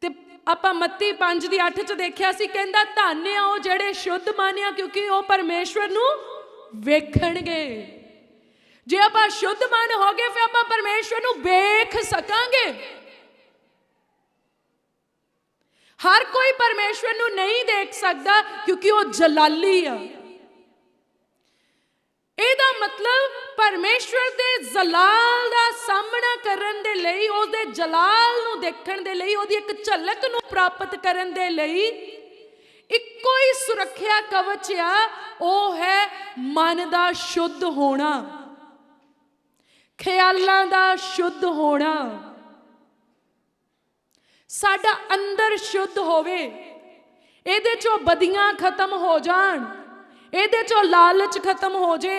ਤੇ ਆਪਾਂ ਮੱਤੀ 5:8 ਚ ਦੇਖਿਆ ਸੀ, ਕਹਿੰਦਾ ਧੰਨ ਆ ਉਹ ਜਿਹੜੇ ਸ਼ੁੱਧ ਮਨ ਆ ਕਿਉਂਕਿ ਉਹ ਪਰਮੇਸ਼ਵਰ ਨੂੰ ਵੇਖਣਗੇ। ਜੇ ਆਪਾਂ ਸ਼ੁੱਧ ਮਨ ਹੋ ਗਏ ਫਿਰ ਆਪਾਂ ਪਰਮੇਸ਼ਵਰ ਨੂੰ ਵੇਖ ਸਕਾਂਗੇ। ਹਰ ਕੋਈ ਪਰਮੇਸ਼ਵਰ ਨੂੰ ਨਹੀਂ ਦੇਖ ਸਕਦਾ ਕਿਉਂਕਿ ਉਹ ਜਲਾਲੀ ਆ। ਇਹਦਾ ਮਤਲਬ ਪਰਮੇਸ਼ਵਰ ਦੇ ਜਲਾਲ ਦਾ ਸਾਹਮਣਾ ਕਰਨ ਦੇ ਲਈ, ਉਹਦੇ ਜਲਾਲ ਨੂੰ ਦੇਖਣ ਦੇ ਲਈ, ਉਹਦੀ ਇੱਕ ਝਲਕ ਨੂੰ ਪ੍ਰਾਪਤ ਕਰਨ ਦੇ ਲਈ ਇੱਕੋ ਹੀ ਸੁਰੱਖਿਆ ਕਵਚ ਆ, ਉਹ ਹੈ ਮਨ ਦਾ ਸ਼ੁੱਧ ਹੋਣਾ, ਖਿਆਲਾਂ ਦਾ ਸ਼ੁੱਧ ਹੋਣਾ। ਸਾਡਾ ਅੰਦਰ ਸ਼ੁੱਧ ਹੋਵੇ, ਇਹਦੇ ਚੋਂ ਬਦੀਆਂ ਖਤਮ ਹੋ ਜਾਣ, ਇਹਦੇ ਚੋਂ ਲਾਲਚ ਖਤਮ ਹੋ ਜੇ,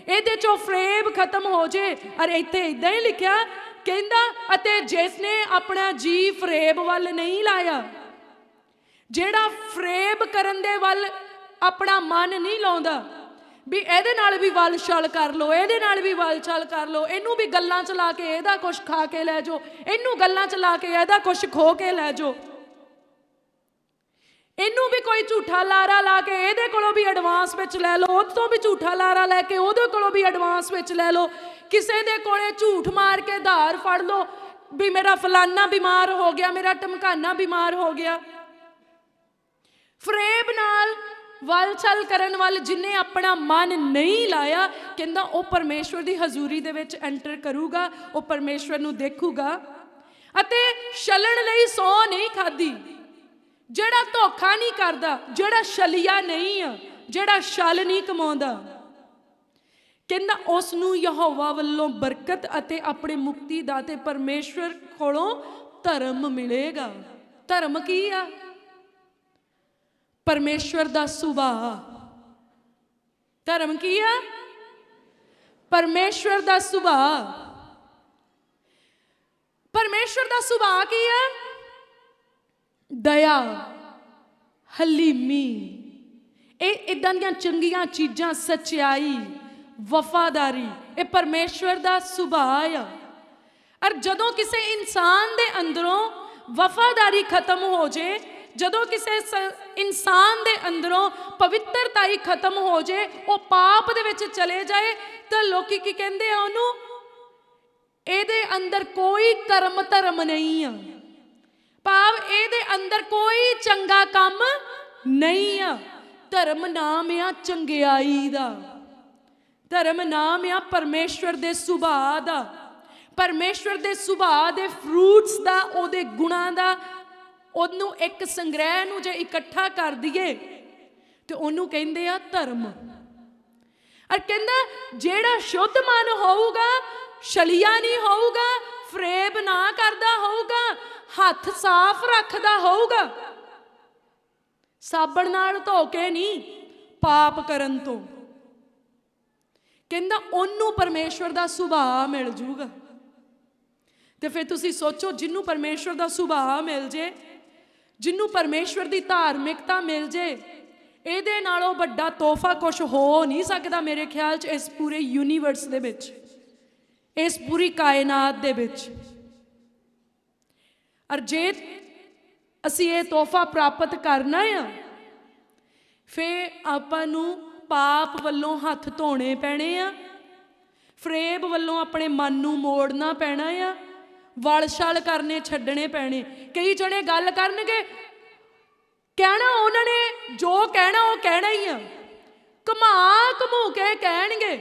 ਇਹਦੇ ਚੋਂ ਫਰੇਬ ਖਤਮ ਹੋ ਜੇ। ਅਰ ਇੱਥੇ ਇਦਾਂ ਹੀ ਲਿਖਿਆ, ਕਹਿੰਦਾ ਅਤੇ ਜਿਸ ਨੇ ਆਪਣਾ ਜੀ ਫਰੇਬ ਵੱਲ ਨਹੀਂ ਲਾਇਆ, ਜਿਹੜਾ ਫਰੇਬ ਕਰਨ ਦੇ ਵੱਲ ਆਪਣਾ ਮਨ ਨਹੀਂ ਲਾਉਂਦਾ ਵੀ ਇਹਦੇ ਨਾਲ ਵੀ ਵੱਲ ਛਲ ਕਰ ਲਓ, ਇਹਦੇ ਨਾਲ ਵੀ ਵੱਲ ਛਲ ਕਰ ਲਓ, ਇਹਨੂੰ ਵੀ ਗੱਲਾਂ ਚ ਲਾ ਕੇ ਇਹਦਾ ਕੁਛ ਖਾ ਕੇ ਲੈ ਜਾਓ, ਇਹਨੂੰ ਗੱਲਾਂ ਚ ਲਾ ਕੇ ਇਹਦਾ ਕੁਛ ਖੋ ਕੇ ਲੈ ਜਾਓ, ਇਹਨੂੰ ਵੀ ਕੋਈ ਝੂਠਾ ਲਾਰਾ ਲਾ ਕੇ ਇਹਦੇ ਕੋਲੋਂ ਵੀ ਐਡਵਾਂਸ ਵਿੱਚ ਲੈ ਲਓ, ਉਹ ਤੋਂ ਵੀ ਝੂਠਾ ਲਾਰਾ ਲੈ ਕੇ ਉਹਦੇ ਕੋਲੋਂ ਵੀ ਐਡਵਾਂਸ ਵਿੱਚ ਲੈ ਲਓ, ਕਿਸੇ ਦੇ ਕੋਲੇ ਝੂਠ ਮਾਰ ਕੇ ਧਾਰ ਫੜ ਲਓ ਵੀ ਮੇਰਾ ਫਲਾਨਾ ਬਿਮਾਰ ਹੋ ਗਿਆ, ਮੇਰਾ ਟਮਕਾਨਾ ਬਿਮਾਰ ਹੋ ਗਿਆ। ਫਰੇਬ ਨਾਲ वल छल करन वाल जिन्हें अपना मन नहीं लाया, कहंदा वो परमेश्वर की हजूरी दे विच एंटर करूगा, वो परमेश्वर नूं देखूगा। अते छलण लई सौ नहीं खाधी, जिहड़ा धोखा नहीं करदा, जिहड़ा छलिया नहीं आ, जिहड़ा छल नहीं कमाउंदा, कहंदा उस नूं यहोवा वल्लों बरकत अते अपने मुक्ति दाते परमेश्वर कोलों धर्म मिलेगा। धर्म की आ? परमेश्वर दा सुभाव। धर्म की आ? परमेश्वर दा सुभाव। परमेश्वर दा सुभाव की है? दया, हलीमी, इदां दियां चंगियां चीज़ां, सच्चाई, वफादारी, ये परमेश्वर दा सुभाव आ। और जदों किसी इंसान दे अंदरों वफादारी खत्म हो जाए, जदों किसी इंसान दे अंदरों पवित्रता ही खत्म हो जाए, वो पाप दे विच चले जाए, तो लोकी की कहंदे आ उहनूं, ਇਹਦੇ अंदर कोई कर्म धर्म नहीं आ, भाव ਇਹਦੇ अंदर कोई चंगा काम नहीं आ। धर्म नाम आ चंगियाई दा, धर्म नाम आ परमेश्वर दे सुभाव दा, परमेश्वर दे सुभाव दे फ्रूट्स दा, ਉਹਦੇ गुणां दा। ਉਹਨੂੰ एक संग्रह ਨੂੰ जे इकट्ठा कर दईए तो ਉਹਨੂੰ ਕਹਿੰਦੇ ਆ धर्म। और कहंदा ਜਿਹੜਾ शुद्ध मन होऊगा, छलिया नहीं होऊगा, फरेब ना करदा होऊगा, हथ साफ रखदा होऊगा, साबण नाल धो के नहीं, पाप करन तो, कहंदा ओनू परमेश्वर दा सुभाव मिल जूगा। तो फिर तुसी सोचो, जिन्नू परमेश्वर दा सुभाव मिल जे, जिन्नू परमेश्वर दी धार्मिकता मिल जे, ਇਹਦੇ ਨਾਲੋਂ ਵੱਡਾ ਤੋਹਫਾ कुछ हो नहीं सकता मेरे ख्याल च इस पूरे यूनीवर्स दे विच, इस पूरी कायनात दे विच। और जे असी ये तोहफा प्राप्त करना आ, फिर आपां नूं पाप वल्लों हथ धोने पैणे आ, फरेब वल्लों अपने मन नूं मोड़ना पैना आ, वल छल करने छड्डने पैणे। कई जने गल करनगे, कहना उन्होंने जो कहना वो कहना ही आ, घुमा घमू के कहणगे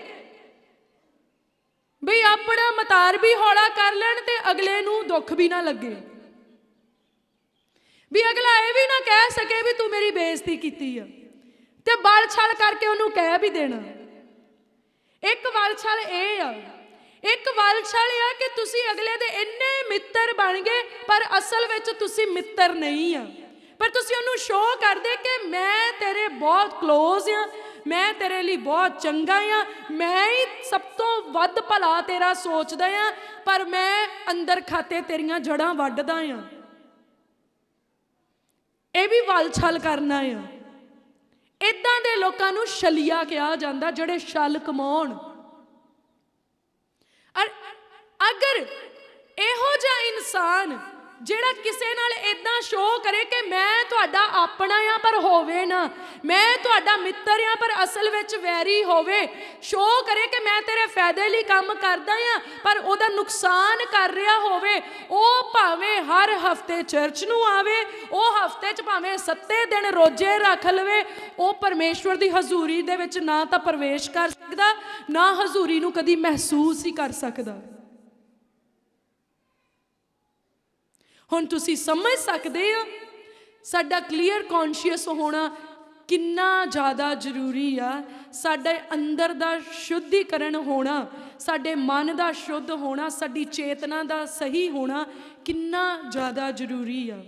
बई अपना मतार भी हौला कर लैण ते अगले नूं दुख भी ना लगे, भी अगला ये भी ना कह सके भी तू मेरी बेइज्जती कीती आ, ते वल छल करके उन्होंने कह भी देना। एक वल छल ये आ, एक वल छल आ कि तुसी अगले दे इन्ने मित्र बन गए, पर असल विच तुसी मित्र नहीं आ, पर तुसी उन्होंने शो कर दे कि मैं तेरे बहुत क्लोज हाँ, मैं तेरे लिए बहुत चंगा हाँ, मैं ही सब तो वध भला तेरा सोचदा हाँ, पर मैं अंदर खाते तेरियां जड़ां वड्डदा हाँ। ये भी वल छल करना है। इदां दे लोकां नूं छलिया कहा जांदा, जिहड़े छल कमाउण। और अगर इहो जिहा इंसान ਜਿਹੜਾ ਕਿਸੇ ਨਾਲ ਇਦਾਂ ਸ਼ੋ करे कि मैं ਤੁਹਾਡਾ ਆਪਣਾ ਆ पर ਹੋਵੇ ਨਾ, मैं ਤੁਹਾਡਾ ਮਿੱਤਰ ਆ पर ਅਸਲ ਵਿੱਚ ਵੈਰੀ ਹੋਵੇ, ਸ਼ੋ करे कि मैं ਤੇਰੇ ਫਾਇਦੇ ਲਈ ਕੰਮ ਕਰਦਾ ਆ पर ਉਹਦਾ ਨੁਕਸਾਨ ਕਰ ਰਿਹਾ ਹੋਵੇ, ਉਹ ਭਾਵੇਂ ਹਰ ਹਫਤੇ ਚਰਚ ਨੂੰ ਆਵੇ, ਉਹ ਹਫਤੇ 'ਚ ਭਾਵੇਂ 7 ਦਿਨ ਰੋਜ਼ੇ ਰੱਖ ਲਵੇ, ਉਹ ਪਰਮੇਸ਼ਵਰ ਦੀ ਹਜ਼ੂਰੀ ਦੇ ਵਿੱਚ ਨਾ ਤਾਂ ਪ੍ਰਵੇਸ਼ ਕਰ ਸਕਦਾ, ਨਾ ਹਜ਼ੂਰੀ ਨੂੰ ਕਦੀ ਮਹਿਸੂਸ ਹੀ ਕਰ ਸਕਦਾ। ਹੁਣ ਤੁਸੀਂ समझ सकते हो साडा क्लीयर कॉन्शियस होना कितना ज़्यादा जरूरी आ, साडे अंदर दा शुद्धिकरण होना, साडे मन दा शुद्ध होना, साडी चेतना दा सही होना कितना ज़्यादा जरूरी आ।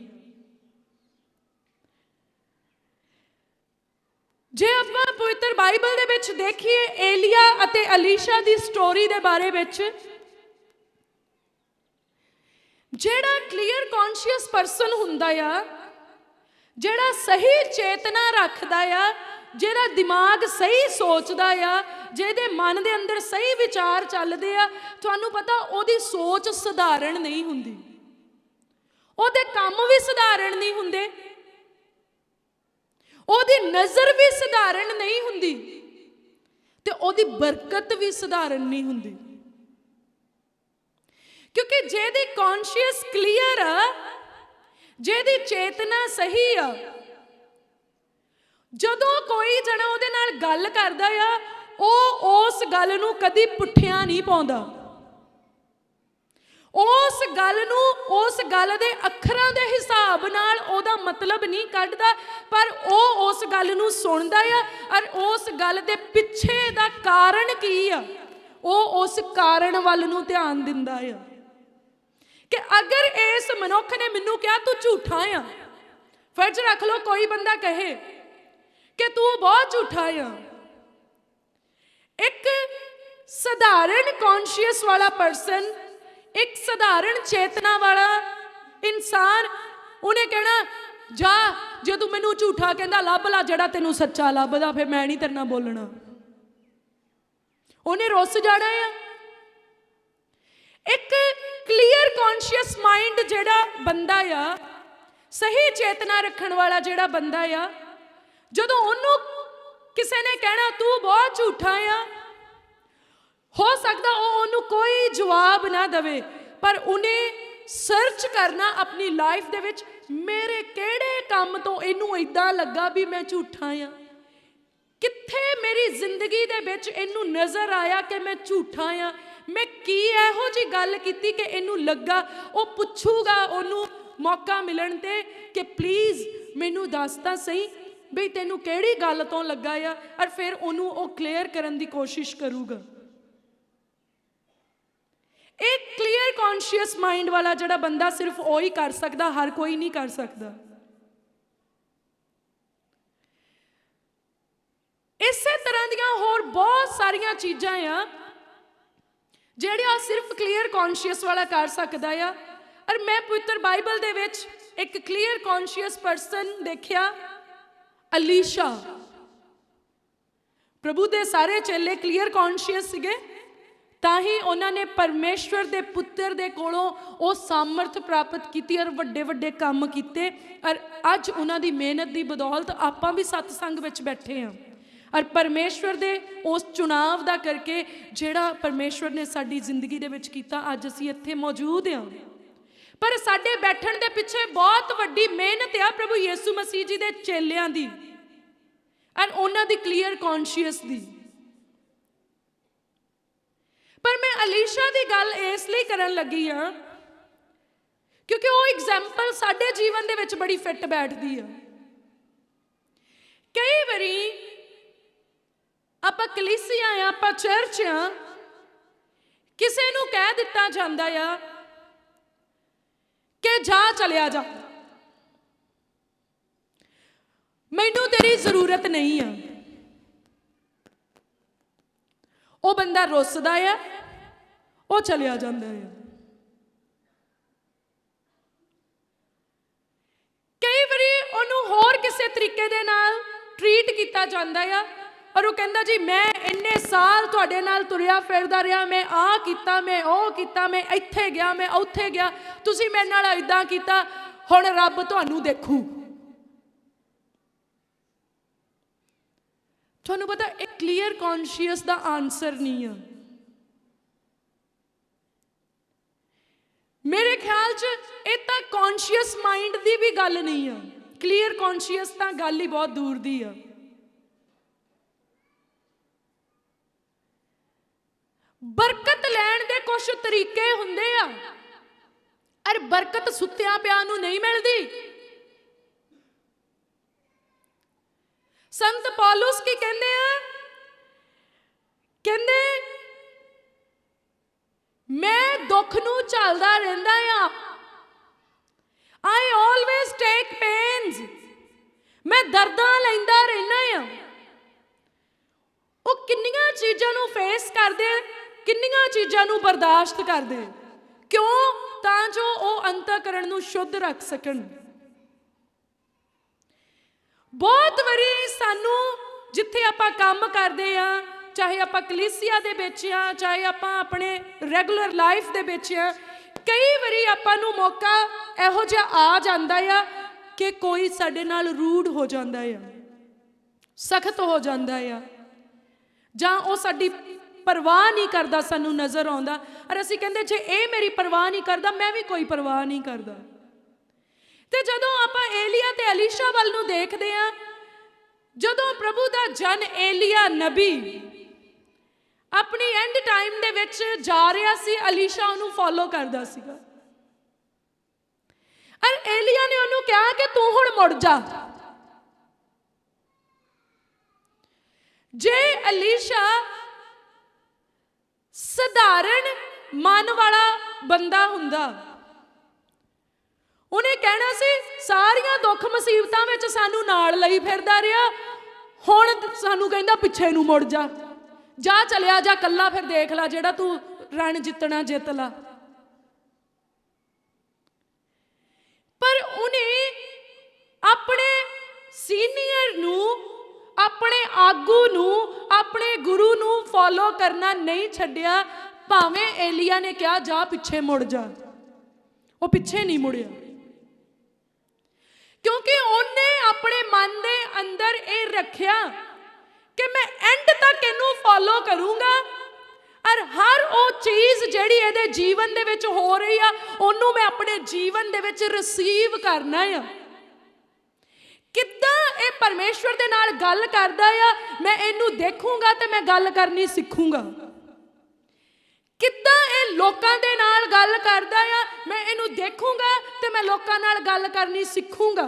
जे आपां पवित्र बाइबल दे विच देखिए एलिया अते अलीशा दी स्टोरी दे बारे विच, ਜਿਹੜਾ क्लीयर कॉन्शियस परसन ਹੁੰਦਾ ਆ, ਜਿਹੜਾ सही चेतना ਰੱਖਦਾ ਆ, ਜਿਹੜਾ ਦਿਮਾਗ सही ਸੋਚਦਾ ਆ, ਜਿਹਦੇ ਮਨ ਦੇ ਅੰਦਰ सही ਵਿਚਾਰ ਚੱਲਦੇ ਆ, ਤੁਹਾਨੂੰ ਪਤਾ ਉਹਦੀ ਸੋਚ ਸਧਾਰਨ ਨਹੀਂ ਹੁੰਦੀ, ਉਹਦੇ ਕੰਮ ਵੀ ਸਧਾਰਨ ਨਹੀਂ ਹੁੰਦੇ, ਉਹਦੀ ਨਜ਼ਰ ਵੀ ਸਧਾਰਨ ਨਹੀਂ ਹੁੰਦੀ, ਤੇ ਉਹਦੀ ਬਰਕਤ ਵੀ ਸਧਾਰਨ ਨਹੀਂ ਹੁੰਦੀ। क्योंकि जेदी कॉन्शियस क्लीयर आ, जेदी चेतना सही आ, ਜਦੋਂ ਕੋਈ ਜਣਾ ਉਹਦੇ ਨਾਲ ਗੱਲ ਕਰਦਾ ਆ, ਉਹ ਉਸ ਗੱਲ ਨੂੰ ਕਦੀ ਪੁੱਠਿਆਂ ਨਹੀਂ ਪਾਉਂਦਾ, ਉਸ ਗੱਲ ਨੂੰ ਉਸ ਗੱਲ ਦੇ ਅੱਖਰਾਂ ਦੇ ਹਿਸਾਬ ਨਾਲ ਉਹਦਾ ਮਤਲਬ ਨਹੀਂ ਕੱਢਦਾ, ਪਰ ਉਹ ਉਸ ਗੱਲ ਨੂੰ ਸੁਣਦਾ ਆ ਔਰ ਉਸ ਗੱਲ ਦੇ ਪਿੱਛੇ ਦਾ ਕਾਰਨ ਕੀ ਆ, ਉਹ ਉਸ ਕਾਰਨ ਵੱਲ ਨੂੰ ਧਿਆਨ ਦਿੰਦਾ ਆ। ਕਿ ਅਗਰ ਇਸ ਮਨੁੱਖ ਨੇ ਮੈਨੂੰ ਕਿਹਾ ਤੂੰ ਝੂਠਾ ਆ, ਫਰਜ਼ ਰੱਖ ਲਓ ਕੋਈ ਬੰਦਾ ਕਹੇ ਕਿ ਤੂੰ ਬਹੁਤ ਝੂਠਾ ਆ, ਇੱਕ ਸਧਾਰਨ ਕੌਨਸ਼ੀਅਸ ਵਾਲਾ ਪਰਸਨ, ਇੱਕ ਸਧਾਰਨ ਚੇਤਨਾ ਵਾਲਾ ਇਨਸਾਨ, ਉਹਨੇ ਕਹਿਣਾ ਜਾ ਜੇ ਤੂੰ ਮੈਨੂੰ ਝੂਠਾ ਕਹਿੰਦਾ ਲੱਭ ਲਾ ਜਿਹੜਾ ਤੈਨੂੰ ਸੱਚਾ ਲੱਭਦਾ, ਫਿਰ ਮੈਂ ਨਹੀਂ ਤੇਰੇ ਨਾਲ ਬੋਲਣਾ। ਉਹਨੇ ਰੁੱਸ ਜਾਣਾ ਆ। ਇੱਕ ਕਲੀਅਰ ਕੌਨਸ਼ੀਅਸ ਮਾਈਂਡ ਜਿਹੜਾ ਬੰਦਾ ਆ, ਸਹੀ ਚੇਤਨਾ ਰੱਖਣ ਵਾਲਾ ਜਿਹੜਾ ਬੰਦਾ ਆ, ਜਦੋਂ ਉਹਨੂੰ ਕਿਸੇ ਨੇ ਕਹਿਣਾ ਤੂੰ ਬਹੁਤ ਝੂਠਾ ਆ, ਹੋ ਸਕਦਾ ਉਹ ਉਹਨੂੰ ਕੋਈ ਜਵਾਬ ਨਾ ਦੇਵੇ, ਪਰ ਉਹਨੇ ਸਰਚ ਕਰਨਾ ਆਪਣੀ ਲਾਈਫ ਦੇ ਵਿੱਚ, ਮੇਰੇ ਕਿਹੜੇ ਕੰਮ ਤੋਂ ਇਹਨੂੰ ਇਦਾਂ ਲੱਗਾ ਵੀ ਮੈਂ ਝੂਠਾ ਆ, ਕਿੱਥੇ ਮੇਰੀ ਜ਼ਿੰਦਗੀ ਦੇ ਵਿੱਚ ਇਹਨੂੰ ਨਜ਼ਰ ਆਇਆ ਕਿ ਮੈਂ ਝੂਠਾ ਆ, ਮੈਂ ਕੀ ਇਹੋ ਜਿਹੀ ਗੱਲ ਕੀਤੀ ਕਿ ਇਹਨੂੰ ਲੱਗਾ। ਉਹ ਪੁੱਛੂਗਾ ਉਹਨੂੰ ਮੌਕਾ ਮਿਲਣ ਤੇ ਕਿ ਪਲੀਜ਼ ਮੈਨੂੰ ਦੱਸ ਤਾਂ ਸਹੀ ਬਈ ਤੈਨੂੰ ਕਿਹੜੀ ਗੱਲ ਤੋਂ ਲੱਗਾ ਆ, ਔਰ ਫਿਰ ਉਹਨੂੰ ਉਹ ਕਲੀਅਰ ਕਰਨ ਦੀ ਕੋਸ਼ਿਸ਼ ਕਰੂਗਾ। ਇੱਕ ਕਲੀਅਰ ਕੌਨਸ਼ੀਅਸ ਮਾਈਂਡ ਵਾਲਾ ਜਿਹੜਾ ਬੰਦਾ ਸਿਰਫ ਉਹ ਹੀ ਕਰ ਸਕਦਾ, ਹਰ ਕੋਈ ਨਹੀਂ ਕਰ ਸਕਦਾ। ਇਸੇ ਤਰ੍ਹਾਂ ਦੀਆਂ ਹੋਰ ਬਹੁਤ ਸਾਰੀਆਂ ਚੀਜ਼ਾਂ ਆ ਜਿਹੜੀਆਂ ਸਿਰਫ ਕਲੀਅਰ ਕੌਨਸ਼ੀਅਸ ਵਾਲਾ ਕਰ ਸਕਦਾ ਆ। ਔਰ ਮੈਂ ਪਵਿੱਤਰ ਬਾਈਬਲ ਦੇ ਵਿੱਚ ਇੱਕ ਕਲੀਅਰ ਕੌਨਸ਼ੀਅਸ ਪਰਸਨ ਦੇਖਿਆ, ਅਲੀਸ਼ਾ। ਪ੍ਰਭੂ ਦੇ ਸਾਰੇ ਚੇਲੇ ਕਲੀਅਰ ਕੌਨਸ਼ੀਅਸ ਸੀਗੇ, ਤਾਂ ਹੀ ਉਹਨਾਂ ਨੇ ਪਰਮੇਸ਼ਵਰ ਦੇ ਪੁੱਤਰ ਦੇ ਕੋਲੋਂ ਉਹ ਸਾਮਰਥ ਪ੍ਰਾਪਤ ਕੀਤੀ ਔਰ ਵੱਡੇ ਵੱਡੇ ਕੰਮ ਕੀਤੇ। ਔਰ ਅੱਜ ਉਹਨਾਂ ਦੀ ਮਿਹਨਤ ਦੀ ਬਦੌਲਤ ਆਪਾਂ ਵੀ ਸਤਸੰਗ ਵਿੱਚ ਬੈਠੇ ਹਾਂ, ਔਰ ਪਰਮੇਸ਼ਵਰ ਦੇ ਉਸ ਚੁਣਾਵ ਦਾ ਕਰਕੇ ਜਿਹੜਾ ਪਰਮੇਸ਼ਵਰ ਨੇ ਸਾਡੀ ਜ਼ਿੰਦਗੀ ਦੇ ਵਿੱਚ ਕੀਤਾ, ਅੱਜ ਅਸੀਂ ਇੱਥੇ ਮੌਜੂਦ ਹਾਂ। ਪਰ ਸਾਡੇ ਬੈਠਣ ਦੇ ਪਿੱਛੇ ਬਹੁਤ ਵੱਡੀ ਮਿਹਨਤ ਆ ਪ੍ਰਭੂ ਯਿਸੂ ਮਸੀਹ ਜੀ ਦੇ ਚੇਲਿਆਂ ਦੀ ਔਰ ਉਹਨਾਂ ਦੀ ਕਲੀਅਰ ਕੌਨਸ਼ੀਅਸ ਦੀ। ਪਰ ਮੈਂ ਅਲੀਸ਼ਾ ਦੀ ਗੱਲ ਇਸ ਲਈ ਕਰਨ ਲੱਗੀ ਹਾਂ ਕਿਉਂਕਿ ਉਹ ਐਗਜ਼ਾਮਪਲ ਸਾਡੇ ਜੀਵਨ ਦੇ ਵਿੱਚ ਬੜੀ ਫਿੱਟ ਬੈਠਦੀ ਆ। ਕਈ ਵਾਰੀ ਆਪਾਂ ਕਲੀਸਿਆ ਆ, ਆਪਾਂ ਚਰਚ ਆ, ਕਿਸੇ ਨੂੰ ਕਹਿ ਦਿੱਤਾ ਜਾਂਦਾ ਆ ਕਿ ਜਾ ਚਲਿਆ ਜਾ, ਮੈਨੂੰ ਤੇਰੀ ਜ਼ਰੂਰਤ ਨਹੀਂ ਆ। ਉਹ ਬੰਦਾ ਰੁੱਸਦਾ ਆ, ਉਹ ਚਲਿਆ ਜਾਂਦਾ ਆ। ਕਈ ਵਾਰੀ ਉਹਨੂੰ ਹੋਰ ਕਿਸੇ ਤਰੀਕੇ ਦੇ ਨਾਲ ਟਰੀਟ ਕੀਤਾ ਜਾਂਦਾ ਆ, ਔਰ ਉਹ ਕਹਿੰਦਾ ਜੀ ਮੈਂ ਇੰਨੇ ਸਾਲ ਤੁਹਾਡੇ ਨਾਲ ਤੁਰਿਆ ਫਿਰਦਾ ਰਿਹਾ, ਮੈਂ ਆਹ ਕੀਤਾ, ਮੈਂ ਉਹ ਕੀਤਾ, ਮੈਂ ਇੱਥੇ ਗਿਆ, ਮੈਂ ਉੱਥੇ ਗਿਆ, ਤੁਸੀਂ ਮੇਰੇ ਨਾਲ ਇੱਦਾਂ ਕੀਤਾ, ਹੁਣ ਰੱਬ ਤੁਹਾਨੂੰ ਦੇਖੂ। ਤੁਹਾਨੂੰ ਪਤਾ ਇਹ ਕਲੀਅਰ ਕੌਨਸ਼ੀਅਸ ਦਾ ਆਨਸਰ ਨਹੀਂ ਆ। ਮੇਰੇ ਖਿਆਲ 'ਚ ਇਹ ਤਾਂ ਕੌਨਸ਼ੀਅਸ ਮਾਈਂਡ ਦੀ ਵੀ ਗੱਲ ਨਹੀਂ ਆ, ਕਲੀਅਰ ਕੌਨਸ਼ੀਅਸ ਤਾਂ ਗੱਲ ਹੀ ਬਹੁਤ ਦੂਰ ਦੀ ਆ। ਬਰਕਤ ਲੈਣ ਦੇ ਕੁਝ ਤਰੀਕੇ ਹੁੰਦੇ ਆ, ਅਰ ਬਰਕਤ ਸੁੱਤਿਆਂ ਪਿਆ ਨੂੰ ਨਹੀਂ ਮਿਲਦੀ। ਸੰਤ ਪੌਲੁਸ ਕੀ ਕਹਿੰਦੇ ਆ? ਕਹਿੰਦੇ ਮੈਂ ਦੁੱਖ ਨੂੰ ਝੱਲਦਾ ਰਹਿੰਦਾ ਆ, I always take pains, ਮੈਂ ਦਰਦਾਂ ਲੈਂਦਾ ਰਹਿੰਦਾ ਆ। ਉਹ ਕਿੰਨੀਆਂ ਚੀਜ਼ਾਂ ਨੂੰ ਫੇਸ ਕਰਦੇ, ਕਿੰਨੀਆਂ ਚੀਜ਼ਾਂ ਨੂੰ ਬਰਦਾਸ਼ਤ ਕਰਦੇ, ਕਿਉਂ? ਤਾਂ ਜੋ ਉਹ ਅੰਤःਕਰਣ ਨੂੰ ਸ਼ੁੱਧ ਰੱਖ ਸਕਣ। ਬਹੁਤ ਵਾਰੀ ਸਾਨੂੰ ਜਿੱਥੇ ਆਪਾਂ ਕੰਮ ਕਰਦੇ ਆ, ਚਾਹੇ ਆਪਾਂ ਕਲੀਸਿਆ ਦੇ ਵਿੱਚ ਆ, ਚਾਹੇ ਆਪਾਂ ਆਪਣੇ ਰੈਗੂਲਰ ਲਾਈਫ ਦੇ ਵਿੱਚ ਆ, ਕਈ ਵਾਰੀ ਆਪਾਂ ਨੂੰ ਮੌਕਾ ਇਹੋ ਜਿਹਾ ਆ ਜਾਂਦਾ ਆ ਕਿ ਕੋਈ ਸਾਡੇ ਨਾਲ ਰੂਡ ਹੋ ਜਾਂਦਾ ਆ, ਸਖਤ ਹੋ ਜਾਂਦਾ ਆ, ਜਾਂ ਉਹ ਸਾਡੀ ਪਰਵਾਹ ਨਹੀਂ ਕਰਦਾ, ਸਾਨੂੰ ਨਜ਼ਰ ਆਉਂਦਾ, ਔਰ ਅਸੀਂ ਕਹਿੰਦੇ ਜੇ ਇਹ ਮੇਰੀ ਪਰਵਾਹ ਨਹੀਂ ਕਰਦਾ, ਮੈਂ ਵੀ ਕੋਈ ਪਰਵਾਹ ਨਹੀਂ ਕਰਦਾ। ਤੇ ਜਦੋਂ ਆਪਾਂ ਏਲੀਆ ਤੇ ਅਲੀਸ਼ਾ ਵੱਲ ਨੂੰ ਦੇਖਦੇ ਆ, ਜਦੋਂ ਪ੍ਰਭੂ ਦਾ ਜਨ ਏਲੀਆ ਨਬੀ ਆਪਣੀ ਐਂਡ ਟਾਈਮ ਦੇ ਵਿੱਚ ਜਾ ਰਿਹਾ ਸੀ, ਅਲੀਸ਼ਾ ਉਹਨੂੰ ਫੋਲੋ ਕਰਦਾ ਸੀਗਾ। ਔਰ ਏਲੀਆ ਨੇ ਉਹਨੂੰ ਕਿਹਾ ਕਿ ਤੂੰ ਹੁਣ ਮੁੜ ਜਾ। ਜੇ ਅਲੀਸ਼ਾ ਸਧਾਰਨ ਮਨ ਵਾਲਾ ਬੰਦਾ ਹੁੰਦਾ, ਉਹਨੇ ਕਹਿਣਾ ਸੀ ਸਾਰੀਆਂ ਦੁੱਖ ਮੁਸੀਬਤਾਂ ਵਿੱਚ ਸਾਨੂੰ ਨਾਲ ਲਈ ਫਿਰਦਾ ਰਿਹਾ, ਹੁਣ ਸਾਨੂੰ ਕਹਿੰਦਾ ਪਿੱਛੇ ਨੂੰ ਮੁੜ ਜਾ, ਜਾ ਚਲਿਆ ਜਾ ਕੱਲਾ, ਫਿਰ ਦੇਖ ਲੈ ਜਿਹੜਾ ਤੂੰ ਰਣ ਜਿੱਤਣਾ ਜਿੱਤ ਲਾ। ਪਰ ਉਹਨੇ ਆਪਣੇ ਸੀਨੀਅਰ ਨੂੰ, ਆਪਣੇ ਆਗੂ ਨੂੰ, ਆਪਣੇ ਗੁਰੂ ਨੂੰ ਫੋਲੋ ਕਰਨਾ ਨਹੀਂ ਛੱਡਿਆ। ਭਾਵੇਂ ਏਲੀਆ ਨੇ ਕਿਹਾ ਜਾ ਪਿੱਛੇ ਮੁੜ ਜਾ, ਉਹ ਪਿੱਛੇ ਨਹੀਂ ਮੁੜਿਆ, ਕਿਉਂਕਿ ਉਹਨੇ ਆਪਣੇ ਮਨ ਦੇ ਅੰਦਰ ਇਹ ਰੱਖਿਆ ਕਿ ਮੈਂ ਐਂਡ ਤੱਕ ਇਹਨੂੰ ਫੋਲੋ ਕਰੂੰਗਾ, ਔਰ ਹਰ ਉਹ ਚੀਜ਼ ਜਿਹੜੀ ਇਹਦੇ ਜੀਵਨ ਦੇ ਵਿੱਚ ਹੋ ਰਹੀ ਆ ਉਹਨੂੰ ਮੈਂ ਆਪਣੇ ਜੀਵਨ ਦੇ ਵਿੱਚ ਰਿਸੀਵ ਕਰਨਾ ਆ। ਕਿੱਦਾਂ ਇਹ ਪਰਮੇਸ਼ਵਰ ਦੇ ਨਾਲ ਗੱਲ ਕਰਦਾ ਆ, ਮੈਂ ਇਹਨੂੰ ਦੇਖੂੰਗਾ ਤੇ ਮੈਂ ਗੱਲ ਕਰਨੀ ਸਿੱਖੂੰਗਾ। ਕਿੱਦਾਂ ਇਹ ਲੋਕਾਂ ਦੇ ਨਾਲ ਗੱਲ ਕਰਦਾ ਆ, ਮੈਂ ਇਹਨੂੰ ਦੇਖੂੰਗਾ ਤੇ ਮੈਂ ਲੋਕਾਂ ਨਾਲ ਗੱਲ ਕਰਨੀ ਸਿੱਖੂੰਗਾ।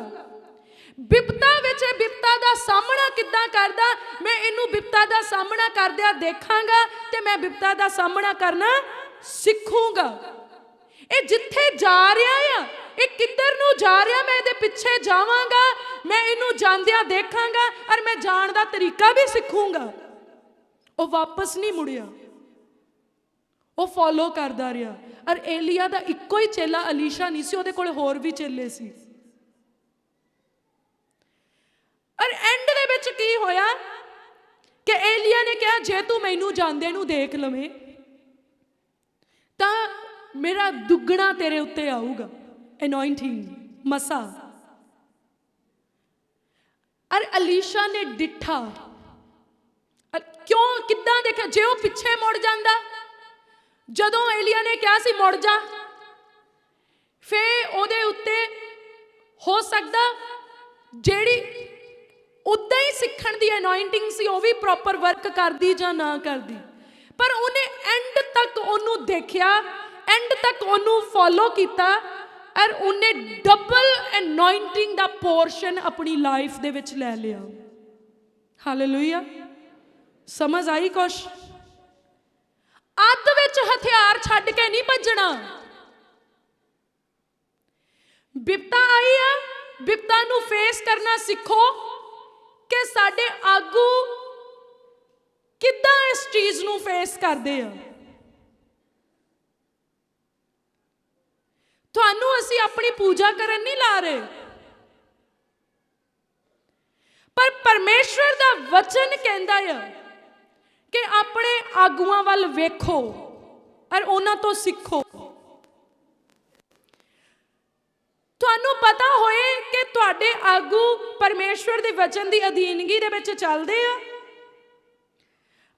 ਬਿਪਤਾ ਵਿੱਚ ਬਿਪਤਾ ਦਾ ਸਾਹਮਣਾ ਕਿੱਦਾਂ ਕਰਦਾ, ਮੈਂ ਇਹਨੂੰ ਬਿਪਤਾ ਦਾ ਸਾਹਮਣਾ ਕਰਦਿਆਂ ਦੇਖਾਂਗਾ ਤੇ ਮੈਂ ਬਿਪਤਾ ਦਾ ਸਾਹਮਣਾ ਕਰਨਾ ਸਿੱਖੂੰਗਾ। ਇਹ ਜਿੱਥੇ ਜਾ ਰਿਹਾ ਆ, ਇਹ ਕਿੱਧਰ ਨੂੰ ਜਾ ਰਿਹਾ, ਮੈਂ ਇਹਦੇ ਪਿੱਛੇ ਜਾਵਾਂਗਾ, ਮੈਂ ਇਹਨੂੰ ਜਾਂਦਿਆਂ ਦੇਖਾਂਗਾ ਔਰ ਮੈਂ ਜਾਣ ਦਾ ਤਰੀਕਾ ਵੀ ਸਿੱਖੂੰਗਾ। ਉਹ ਵਾਪਸ ਨਹੀਂ ਮੁੜਿਆ, ਉਹ ਫੋਲੋ ਕਰਦਾ ਰਿਹਾ। ਔਰ ਏਲੀਆ ਦਾ ਇੱਕੋ ਹੀ ਚੇਲਾ ਅਲੀਸ਼ਾ ਨਹੀਂ ਸੀ, ਉਹਦੇ ਕੋਲ ਹੋਰ ਵੀ ਚੇਲੇ ਸੀ। ਔਰ ਐਂਡ ਦੇ ਵਿੱਚ ਕੀ ਹੋਇਆ ਕਿ ਏਲੀਆ ਨੇ ਕਿਹਾ ਜੇ ਤੂੰ ਮੈਨੂੰ ਜਾਂਦੇ ਨੂੰ ਦੇਖ ਲਵੇਂ ਤਾਂ ਮੇਰਾ ਦੁੱਗਣਾ ਤੇਰੇ ਉੱਤੇ ਆਊਗਾ, ਅਨੋਇੰਟਿੰਗ, ਮਸਾ। ਔਰ ਅਲੀਸ਼ਾ ਨੇ ਡਿੱਠਾ, ਕਿਉਂ ਕਿੱਦਾਂ ਦੇਖਿਆ, ਜੇ ਉਹ ਪਿੱਛੇ ਮੁੜ ਜਾਂਦਾ, ਜਦੋਂ ਏਲੀਆ ਨੇ ਕਿਹਾ ਸੀ ਮੁੜ ਜਾ, ਫੇਰ ਉਹਦੇ ਉੱਤੇ ਹੋ ਸਕਦਾ ਜਿਹੜੀ ਉਦਾਂ ਹੀ ਸਿੱਖਣ ਦੀ ਅਨੋਇੰਟਿੰਗ ਸੀ ਉਹ ਵੀ ਪ੍ਰੋਪਰ ਵਰਕ ਕਰਦੀ ਜਾਂ ਨਾ ਕਰਦੀ। ਪਰ ਉਹਨੇ ਐਂਡ ਤੱਕ ਉਹਨੂੰ ਦੇਖਿਆ, ਐਂਡ ਤੱਕ ਉਹਨੂੰ ਫੋਲੋ ਕੀਤਾ ਔਰ ਉਹਨੇ ਡਬਲ ਅਨੋਇੰਟਿੰਗ ਦਾ ਪੋਰਸ਼ਨ ਆਪਣੀ ਲਾਈਫ ਦੇ ਵਿੱਚ ਲੈ ਲਿਆ। ਹਾਲੇਲੂਇਆ, ਸਮਝ ਆਈ ਕੁਛ? ਅੱਧ ਵਿੱਚ ਹਥਿਆਰ ਛੱਡ ਕੇ ਨਹੀਂ ਭੱਜਣਾ। ਬਿਪਤਾ ਆਈ ਆ, ਬਿਪਤਾ ਨੂੰ ਫੇਸ ਕਰਨਾ ਸਿੱਖੋ ਕਿ ਸਾਡੇ ਆਗੂ ਕਿੱਦਾਂ ਇਸ ਚੀਜ਼ ਨੂੰ ਫੇਸ ਕਰਦੇ ਆ। ਤੁਹਾਨੂੰ ਅਸੀਂ ਆਪਣੀ ਪੂਜਾ ਕਰਨ ਨਹੀਂ ਲਾ ਰਹੇ, ਪਰ ਪਰਮੇਸ਼ਵਰ ਦਾ ਵਚਨ ਕਹਿੰਦਾ ਆ ਕਿ ਆਪਣੇ ਆਗੂਆਂ ਵੱਲ ਵੇਖੋ ਔਰ ਉਹਨਾਂ ਤੋਂ ਸਿੱਖੋ। ਤੁਹਾਨੂੰ ਪਤਾ ਹੋਏ ਕਿ ਤੁਹਾਡੇ ਆਗੂ ਪਰਮੇਸ਼ਵਰ ਦੇ ਵਚਨ ਦੀ ਅਧੀਨਗੀ ਦੇ ਵਿੱਚ ਚੱਲਦੇ ਆ।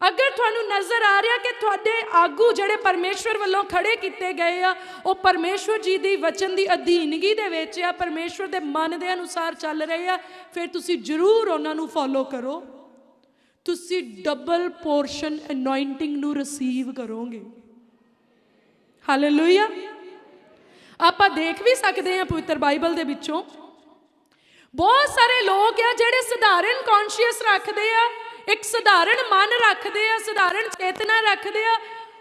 ਅਗਰ ਤੁਹਾਨੂੰ ਨਜ਼ਰ ਆ ਰਿਹਾ ਕਿ ਤੁਹਾਡੇ ਆਗੂ ਜਿਹੜੇ ਪਰਮੇਸ਼ਵਰ ਵੱਲੋਂ ਖੜੇ ਕੀਤੇ ਗਏ ਆ ਉਹ ਪਰਮੇਸ਼ਵਰ ਜੀ ਦੀ ਵਚਨ ਦੀ ਅਧੀਨਗੀ ਦੇ ਵਿੱਚ ਆ, ਪਰਮੇਸ਼ਵਰ ਦੇ ਮਨ ਦੇ ਅਨੁਸਾਰ ਚੱਲ ਰਹੇ ਆ, ਫਿਰ ਤੁਸੀਂ ਜ਼ਰੂਰ ਉਹਨਾਂ ਨੂੰ ਫੋਲੋ ਕਰੋ। ਤੁਸੀਂ ਡਬਲ ਪੋਰਸ਼ਨ ਅਨੋਇੰਟਿੰਗ ਨੂੰ ਰਿਸੀਵ ਕਰੋਗੇ। ਹਾਲੇਲੂਇਆ। ਆਪਾਂ ਦੇਖ ਵੀ ਸਕਦੇ ਹਾਂ ਪਵਿੱਤਰ ਬਾਈਬਲ ਦੇ ਵਿੱਚੋਂ ਬਹੁਤ ਸਾਰੇ ਲੋਕ ਆ ਜਿਹੜੇ ਸਧਾਰਨ ਕੌਨਸ਼ੀਅਸ ਰੱਖਦੇ ਆ, ਇੱਕ ਸਧਾਰਨ ਮਨ ਰੱਖਦੇ ਆ, ਸਧਾਰਨ ਚੇਤਨਾ ਰੱਖਦੇ ਆ।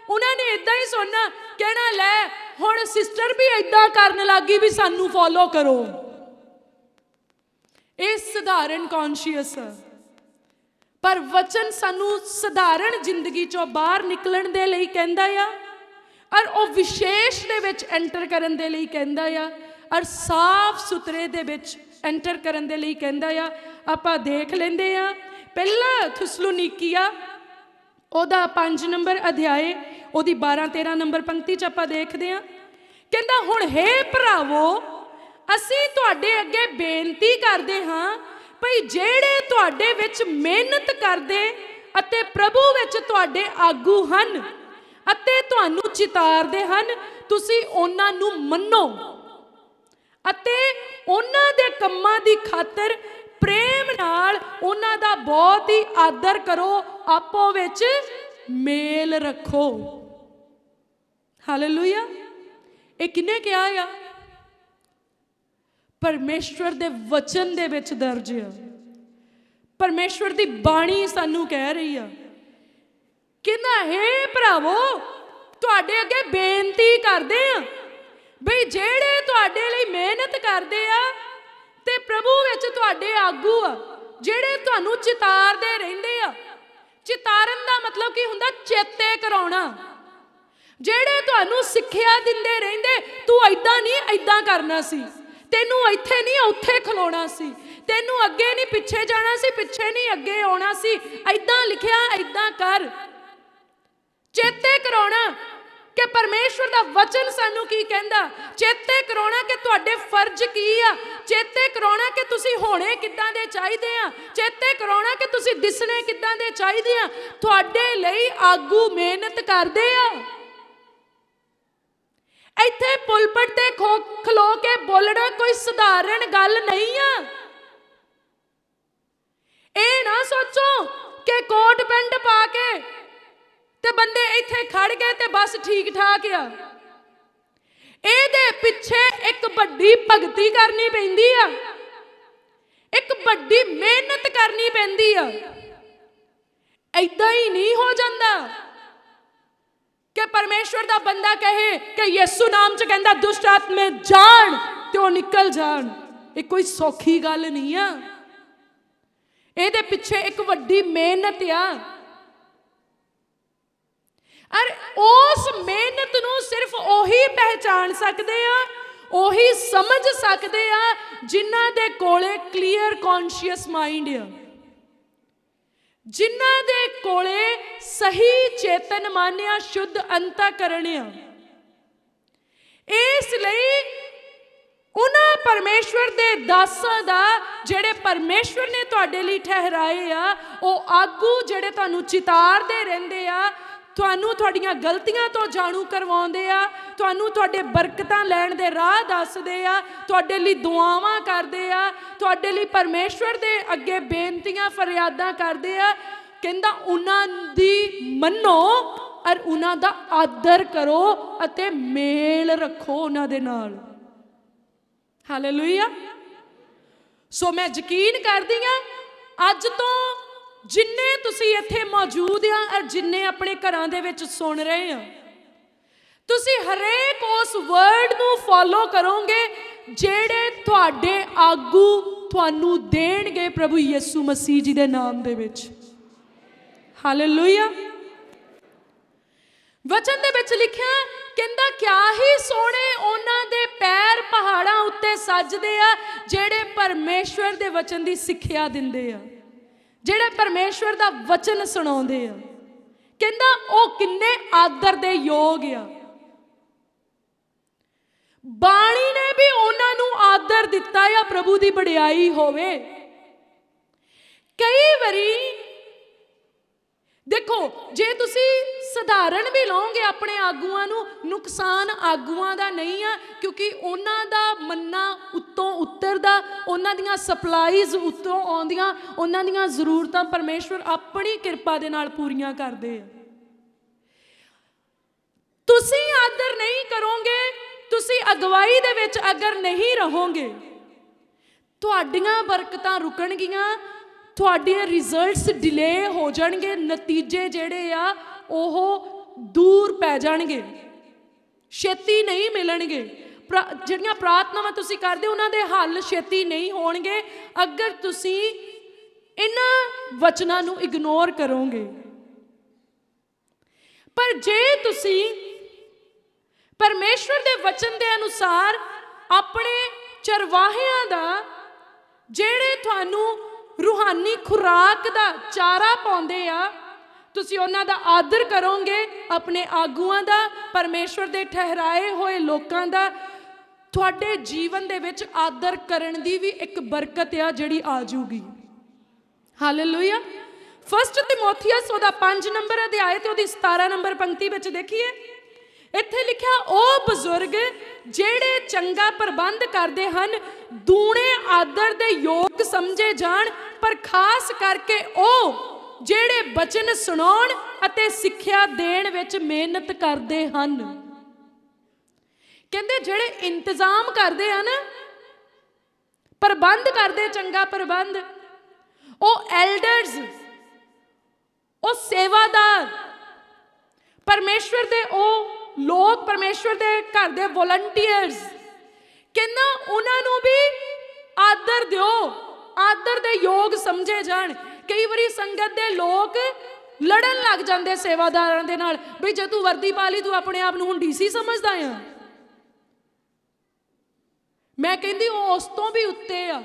ਉਹਨਾਂ ਨੇ ਇਦਾਂ ਹੀ ਸੁਣਨਾ, ਕਹਿਣਾ ਲੈ ਹੁਣ ਸਿਸਟਰ ਵੀ ਇਦਾਂ ਕਰਨ ਲੱਗੀ ਵੀ ਸਾਨੂੰ ਫੋਲੋ ਕਰੋ। ਇਹ ਸਧਾਰਨ ਕੌਨਸ਼ੀਅਸ। ਪਰ ਵਚਨ ਸਾਨੂੰ ਸਧਾਰਨ ਜ਼ਿੰਦਗੀ ਚੋਂ ਬਾਹਰ ਨਿਕਲਣ ਦੇ ਲਈ ਕਹਿੰਦਾ ਆ ਔਰ ਉਹ ਵਿਸ਼ੇਸ਼ ਦੇ ਵਿੱਚ ਐਂਟਰ ਕਰਨ ਦੇ ਲਈ ਕਹਿੰਦਾ ਆ ਔਰ ਸਾਫ਼ ਸੁਥਰੇ ਦੇ ਵਿੱਚ ਐਂਟਰ ਕਰਨ ਦੇ ਲਈ ਕਹਿੰਦਾ ਆ। ਆਪਾਂ ਦੇਖ ਲੈਂਦੇ ਆ ਪਹਿਲਾ ਥੈਸਲੋਨੀਕੀਆ ਉਹਦਾ 5 ਨੰਬਰ ਅਧਿਆਏ ਉਹਦੀ 12-13 ਨੰਬਰ ਪੰਕਤੀ 'ਚ ਆਪਾਂ ਦੇਖਦੇ ਹਾਂ। ਕਹਿੰਦਾ ਹੁਣ ਹੇ ਭਰਾਵੋ ਅਸੀਂ ਤੁਹਾਡੇ ਅੱਗੇ ਬੇਨਤੀ ਕਰਦੇ ਹਾਂ ਭਈ ਜਿਹੜੇ ਤੁਹਾਡੇ ਵਿੱਚ ਮਿਹਨਤ ਕਰਦੇ ਅਤੇ ਪ੍ਰਭੂ ਵਿੱਚ ਤੁਹਾਡੇ ਆਗੂ ਹਨ ਅਤੇ ਤੁਹਾਨੂੰ ਚਿਤਾਰਦੇ ਹਨ, ਤੁਸੀਂ ਉਹਨਾਂ ਨੂੰ ਮੰਨੋ ਅਤੇ ਉਹਨਾਂ ਦੇ ਕੰਮਾਂ ਦੀ ਖਾਤਰ ਪ੍ਰੇਮ ਪ੍ਰੇਮ ਨਾਲ ਉਹਨਾਂ ਦਾ ਬਹੁਤ ਹੀ ਆਦਰ ਕਰੋ, ਆਪੋ ਵਿੱਚ ਮੇਲ ਰੱਖੋ। ਹਾਲੇਲੂਇਆ। ਇਹ ਕਿਹਨੇ ਕਿਹਾ ਆ? ਪਰਮੇਸ਼ਵਰ ਦੇ ਵਚਨ ਦੇ ਵਿੱਚ ਦਰਜ ਆ। ਪਰਮੇਸ਼ਵਰ ਦੀ ਬਾਣੀ ਸਾਨੂੰ ਕਹਿ ਰਹੀ ਆ, ਕਹਿੰਦਾ ਹੇ ਭਰਾਵੋ, ਤੁਹਾਡੇ ਅੱਗੇ ਬੇਨਤੀ ਕਰਦੇ ਆ ਬਈ ਜਿਹੜੇ ਤੁਹਾਡੇ ਲਈ ਮਿਹਨਤ ਕਰਦੇ ਆ ਤੇ ਪ੍ਰਭੂ ਵਿੱਚ ਤੁਹਾਡੇ ਆਗੂ ਆ, ਜਿਹੜੇ ਤੁਹਾਨੂੰ ਚਿਤਾਰਦੇ ਰਹਿੰਦੇ ਆ। ਚਿਤਾਰਨ ਦਾ ਮਤਲਬ ਕੀ ਹੁੰਦਾ? ਚੇਤੇ ਕਰਾਉਣਾ। ਜਿਹੜੇ ਤੁਹਾਨੂੰ ਸਿੱਖਿਆ ਦਿੰਦੇ ਰਹਿੰਦੇ, ਤੂੰ ਏਦਾਂ ਨਹੀਂ ਏਦਾਂ ਕਰਨਾ ਸੀ, ਤੈਨੂੰ ਇੱਥੇ ਨਹੀਂ ਉੱਥੇ ਖਲੋਣਾ ਸੀ, ਤੈਨੂੰ ਅੱਗੇ ਨਹੀਂ ਪਿੱਛੇ ਜਾਣਾ ਸੀ, ਪਿੱਛੇ ਨਹੀਂ ਅੱਗੇ ਆਉਣਾ ਸੀ, ਏਦਾਂ ਲਿਖਿਆ ਏਦਾਂ ਕਰ। ਚੇਤੇ ਕਰਾਉਣਾ ਕਿ ਪਰਮੇਸ਼ਵਰ ਦਾ ਵਚਨ ਸਾਨੂੰ ਕੀ ਕਹਿੰਦਾ, ਚੇਤੇ ਕਰਾਉਣਾ ਕਿ ਤੁਹਾਡੇ ਫਰਜ਼ ਕੀ ਆ, ਚੇਤੇ ਕਰਾਉਣਾ ਕਿ ਤੁਸੀਂ ਹੋਣੇ ਕਿੱਦਾਂ ਦੇ ਚਾਹੀਦੇ ਆ, ਚੇਤੇ ਕਰਾਉਣਾ ਕਿ ਤੁਸੀਂ ਦਿਸਣੇ ਕਿੱਦਾਂ ਦੇ ਚਾਹੀਦੇ ਆ। ਤੁਹਾਡੇ ਲਈ ਆਗੂ ਮਿਹਨਤ ਕਰਦੇ ਆ। ਇੱਥੇ ਪੁਲਪਟ ਤੇ ਖਲੋ ਕੇ ਬੋਲਣਾ ਕੋਈ ਸਧਾਰਨ ਗੱਲ ਨਹੀਂ ਆ। ਇਹ ਨਾ ਸੋਚੋ ਕਿ ਕੋਟ ਪੈਂਟ ਪਾ ਕੇ ਤੇ ਬੰਦੇ ਇੱਥੇ ਖੜ ਗਏ ਤੇ ਬਸ ਠੀਕ ਠਾਕ ਆ। ਇਹਦੇ ਪਿੱਛੇ ਇੱਕ ਵੱਡੀ ਭਗਤੀ ਕਰਨੀ ਪੈਂਦੀ ਆ, ਇੱਕ ਵੱਡੀ ਮਿਹਨਤ ਕਰਨੀ ਪੈਂਦੀ ਆ। ਏਦਾਂ ਹੀ ਨਹੀਂ ਹੋ ਜਾਂਦਾ ਕਿ ਪਰਮੇਸ਼ਵਰ ਦਾ ਬੰਦਾ ਕਹੇ ਕਿ ਯਿਸੂ ਨਾਮ ਚ ਕਹਿੰਦਾ ਦੁਸ਼ਟ ਆਤਮੇ ਜਾਣ ਤੇ ਉਹ ਨਿਕਲ ਜਾਣ। ਇਹ ਕੋਈ ਸੌਖੀ ਗੱਲ ਨਹੀਂ ਆ। ਇਹਦੇ ਪਿੱਛੇ ਇੱਕ ਵੱਡੀ ਮਿਹਨਤ ਆ। ਅਰ ਉਸ ਮਿਹਨਤ ਨੂੰ ਸਿਰਫ ਉਹੀ ਪਹਿਚਾਨ ਸਕਦੇ ਆ, ਉਹੀ ਸਮਝ ਸਕਦੇ ਆ ਜਿਨ੍ਹਾਂ ਦੇ ਕੋਲੇ ਕਲੀਅਰ ਕੌਨਸ਼ੀਅਸ ਮਾਈਂਡ ਆ, ਜਿਨ੍ਹਾਂ ਦੇ ਕੋਲੇ ਸਹੀ ਚੇਤਨ ਮਨ ਆ, ਸ਼ੁੱਧ ਅੰਤःਕਰਣ ਆ। ਇਸ ਲਈ ਉਹਨਾਂ ਪਰਮੇਸ਼ਵਰ ਦੇ ਦਾਸਾਂ ਦਾ, ਜਿਹੜੇ ਪਰਮੇਸ਼ਵਰ ਨੇ ਤੁਹਾਡੇ ਲਈ ਠਹਿਰਾਏ ਆ, ਉਹ ਆਗੂ ਜਿਹੜੇ ਤੁਹਾਨੂੰ ਚਿਤਾਰਦੇ ਰਹਿੰਦੇ ਆ, ਤੁਹਾਨੂੰ ਤੁਹਾਡੀਆਂ ਗਲਤੀਆਂ ਤੋਂ ਜਾਣੂ ਕਰਵਾਉਂਦੇ ਆ, ਤੁਹਾਨੂੰ ਤੁਹਾਡੇ ਬਰਕਤਾਂ ਲੈਣ ਦੇ ਰਾਹ ਦੱਸਦੇ ਆ, ਤੁਹਾਡੇ ਲਈ ਦੁਆਵਾਂ ਕਰਦੇ ਆ, ਤੁਹਾਡੇ ਲਈ ਪਰਮੇਸ਼ਵਰ ਦੇ ਅੱਗੇ ਬੇਨਤੀਆਂ ਫਰਿਆਦਾਂ ਕਰਦੇ ਆ। ਕਹਿੰਦਾ ਉਹਨਾਂ ਦੀ ਮੰਨੋ ਔਰ ਉਹਨਾਂ ਦਾ ਆਦਰ ਕਰੋ ਅਤੇ ਮੇਲ ਰੱਖੋ ਉਹਨਾਂ ਦੇ ਨਾਲ। ਹਾਲੇਲੂਇਆ। ਸੋ ਮੈਂ ਯਕੀਨ ਕਰਦੀ ਆ ਅੱਜ ਤੋਂ ਜਿੰਨੇ ਤੁਸੀਂ ਇੱਥੇ ਮੌਜੂਦ ਆ ਔਰ ਜਿੰਨੇ ਆਪਣੇ ਘਰਾਂ ਦੇ ਵਿੱਚ ਸੁਣ ਰਹੇ ਆ, ਤੁਸੀਂ ਹਰੇਕ ਉਸ ਵਰਡ ਨੂੰ ਫੋਲੋ ਕਰੋਗੇ ਜਿਹੜੇ ਤੁਹਾਡੇ ਆਗੂ ਤੁਹਾਨੂੰ ਦੇਣਗੇ ਪ੍ਰਭੂ ਯਿਸੂ ਮਸੀਹ ਜੀ ਦੇ ਨਾਮ ਦੇ ਵਿੱਚ। ਹਾਲੇਲੂਇਆ। ਵਚਨ ਦੇ ਵਿੱਚ ਲਿਖਿਆ, ਕਹਿੰਦਾ ਕਿਆ ਹੀ ਸੋਹਣੇ ਉਹਨਾਂ ਦੇ ਪੈਰ ਪਹਾੜਾਂ ਉੱਤੇ ਸੱਜਦੇ ਆ ਜਿਹੜੇ ਪਰਮੇਸ਼ਵਰ ਦੇ ਵਚਨ ਦੀ ਸਿੱਖਿਆ ਦਿੰਦੇ ਆ, ਜਿਹੜੇ ਪਰਮੇਸ਼ਵਰ ਦਾ ਵਚਨ ਸੁਣਾਉਂਦੇ ਆ। ਕਹਿੰਦਾ ਉਹ ਕਿੰਨੇ ਆਦਰ ਦੇ ਯੋਗ ਆ। ਬਾਣੀ ਨੇ ਵੀ ਉਹਨਾਂ ਨੂੰ ਆਦਰ ਦਿੱਤਾ ਆ, ਪ੍ਰਭੂ ਦੀ ਵਡਿਆਈ ਹੋਵੇ। ਕਈ ਵਾਰੀ ਦੇਖੋ, ਜੇ ਤੁਸੀਂ ਸਧਾਰਨ ਵੀ ਲਓਗੇ ਆਪਣੇ ਆਗੂਆਂ ਨੂੰ, ਨੁਕਸਾਨ ਆਗੂਆਂ ਦਾ ਨਹੀਂ ਆ, ਕਿਉਂਕਿ ਉਹਨਾਂ ਦਾ ਮੰਨਾ ਉੱਤੋਂ ਉਤਰਦਾ, ਉਹਨਾਂ ਦੀਆਂ ਸਪਲਾਈਜ਼ ਉੱਤੋਂ ਆਉਂਦੀਆਂ, ਉਹਨਾਂ ਦੀਆਂ ਜ਼ਰੂਰਤਾਂ ਪਰਮੇਸ਼ਵਰ ਆਪਣੀ ਕਿਰਪਾ ਦੇ ਨਾਲ ਪੂਰੀਆਂ ਕਰਦੇ ਆ। ਤੁਸੀਂ ਆਦਰ ਨਹੀਂ ਕਰੋਗੇ, ਤੁਸੀਂ ਅਗਵਾਈ ਦੇ ਵਿੱਚ ਅਗਰ ਨਹੀਂ ਰਹੋਗੇ, ਤੁਹਾਡੀਆਂ ਬਰਕਤਾਂ ਰੁਕਣਗੀਆਂ, ਤੁਹਾਡੇ ਰਿਜ਼ਲਟਸ ਡਿਲੇ ਹੋ ਜਾਣਗੇ, ਨਤੀਜੇ ਜਿਹੜੇ ਆ ਉਹ ਦੂਰ ਪੈ ਜਾਣਗੇ, ਛੇਤੀ ਨਹੀਂ ਮਿਲਣਗੇ। ਜਿਹੜੀਆਂ ਪ੍ਰਾਰਥਨਾਵਾਂ ਤੁਸੀਂ ਕਰਦੇ ਉਹਨਾਂ ਦੇ ਹੱਲ ਛੇਤੀ ਨਹੀਂ ਹੋਣਗੇ ਅਗਰ ਤੁਸੀਂ ਇਹਨਾਂ ਵਚਨਾਂ ਨੂੰ ਇਗਨੋਰ ਕਰੋਗੇ। ਪਰ ਜੇ ਤੁਸੀਂ ਪਰਮੇਸ਼ਵਰ ਦੇ ਵਚਨ ਦੇ ਅਨੁਸਾਰ ਆਪਣੇ ਚਰਵਾਹਿਆਂ ਦਾ, ਜਿਹੜੇ ਤੁਹਾਨੂੰ ਰੂਹਾਨੀ ਖੁਰਾਕ ਦਾ ਚਾਰਾ ਪਾਉਂਦੇ ਆ, ਤੁਸੀਂ ਉਹਨਾਂ ਦਾ ਆਦਰ ਕਰੋਗੇ, ਆਪਣੇ ਆਗੂਆਂ ਦਾ, ਪਰਮੇਸ਼ਵਰ ਦੇ ਠਹਿਰਾਏ ਹੋਏ ਲੋਕਾਂ ਦਾ, ਤੁਹਾਡੇ ਜੀਵਨ ਦੇ ਵਿੱਚ ਆਦਰ ਕਰਨ ਦੀ ਵੀ ਇੱਕ ਬਰਕਤ ਆ ਜਿਹੜੀ ਆ ਜਾਊਗੀ। ਹਾਲੇਲੂਇਆ। 1 ਤਿਮੋਥੀਅਸ ਉਹਦਾ 5 ਨੰਬਰ ਅਧਿਆਇ ਤੇ ਉਹਦੀ 17 ਨੰਬਰ ਪੰਕਤੀ ਵਿੱਚ ਦੇਖੀਏ, ਇੱਥੇ ਲਿਖਿਆ, ਉਹ ਬਜ਼ੁਰਗ ਜਿਹੜੇ ਚੰਗਾ ਪ੍ਰਬੰਧ ਕਰਦੇ ਹਨ ਦੂਣੇ ਆਦਰ ਦੇ ਯੋਗ ਸਮਝੇ ਜਾਣ, ਪਰ ਖਾਸ ਕਰਕੇ ਉਹ ਜਿਹੜੇ ਬਚਨ ਸੁਣਾਉਣ ਅਤੇ ਸਿੱਖਿਆ ਦੇਣ ਵਿੱਚ ਮਿਹਨਤ ਕਰਦੇ ਹਨ। ਕਹਿੰਦੇ ਜਿਹੜੇ ਇੰਤਜ਼ਾਮ ਕਰਦੇ ਹਨ, ਪ੍ਰਬੰਧ ਕਰਦੇ, ਚੰਗਾ ਪ੍ਰਬੰਧ, ਉਹ ਐਲਡਰਸ, ਉਹ ਸੇਵਾਦਾਰ, ਪਰਮੇਸ਼ਵਰ ਦੇ ਉਹ ਲੋਕ, ਪਰਮੇਸ਼ਵਰ ਦੇ ਘਰ ਦੇ ਵੋਲੰਟੀਅਰਸ, ਕਹਿੰਦਾ ਉਹਨਾਂ ਨੂੰ ਵੀ ਆਦਰ ਦਿਓ, ਆਦਰ ਦੇ ਯੋਗ ਸਮਝੇ ਜਾਣ। ਕਈ ਵਾਰੀ ਸੰਗਤ ਦੇ ਲੋਕ ਲੜਨ ਲੱਗ ਜਾਂਦੇ ਸੇਵਾਦਾਰਾਂ ਦੇ ਨਾਲ, ਬਈ ਜੇ ਤੂੰ ਵਰਦੀ ਪਾ ਲਈ ਤੂੰ ਆਪਣੇ ਆਪ ਨੂੰ ਹੁਣ ਡੀਸੀ ਸਮਝਦਾ ਆ। ਮੈਂ ਕਹਿੰਦੀ ਉਹ ਉਸ ਤੋਂ ਵੀ ਉੱਤੇ ਆ।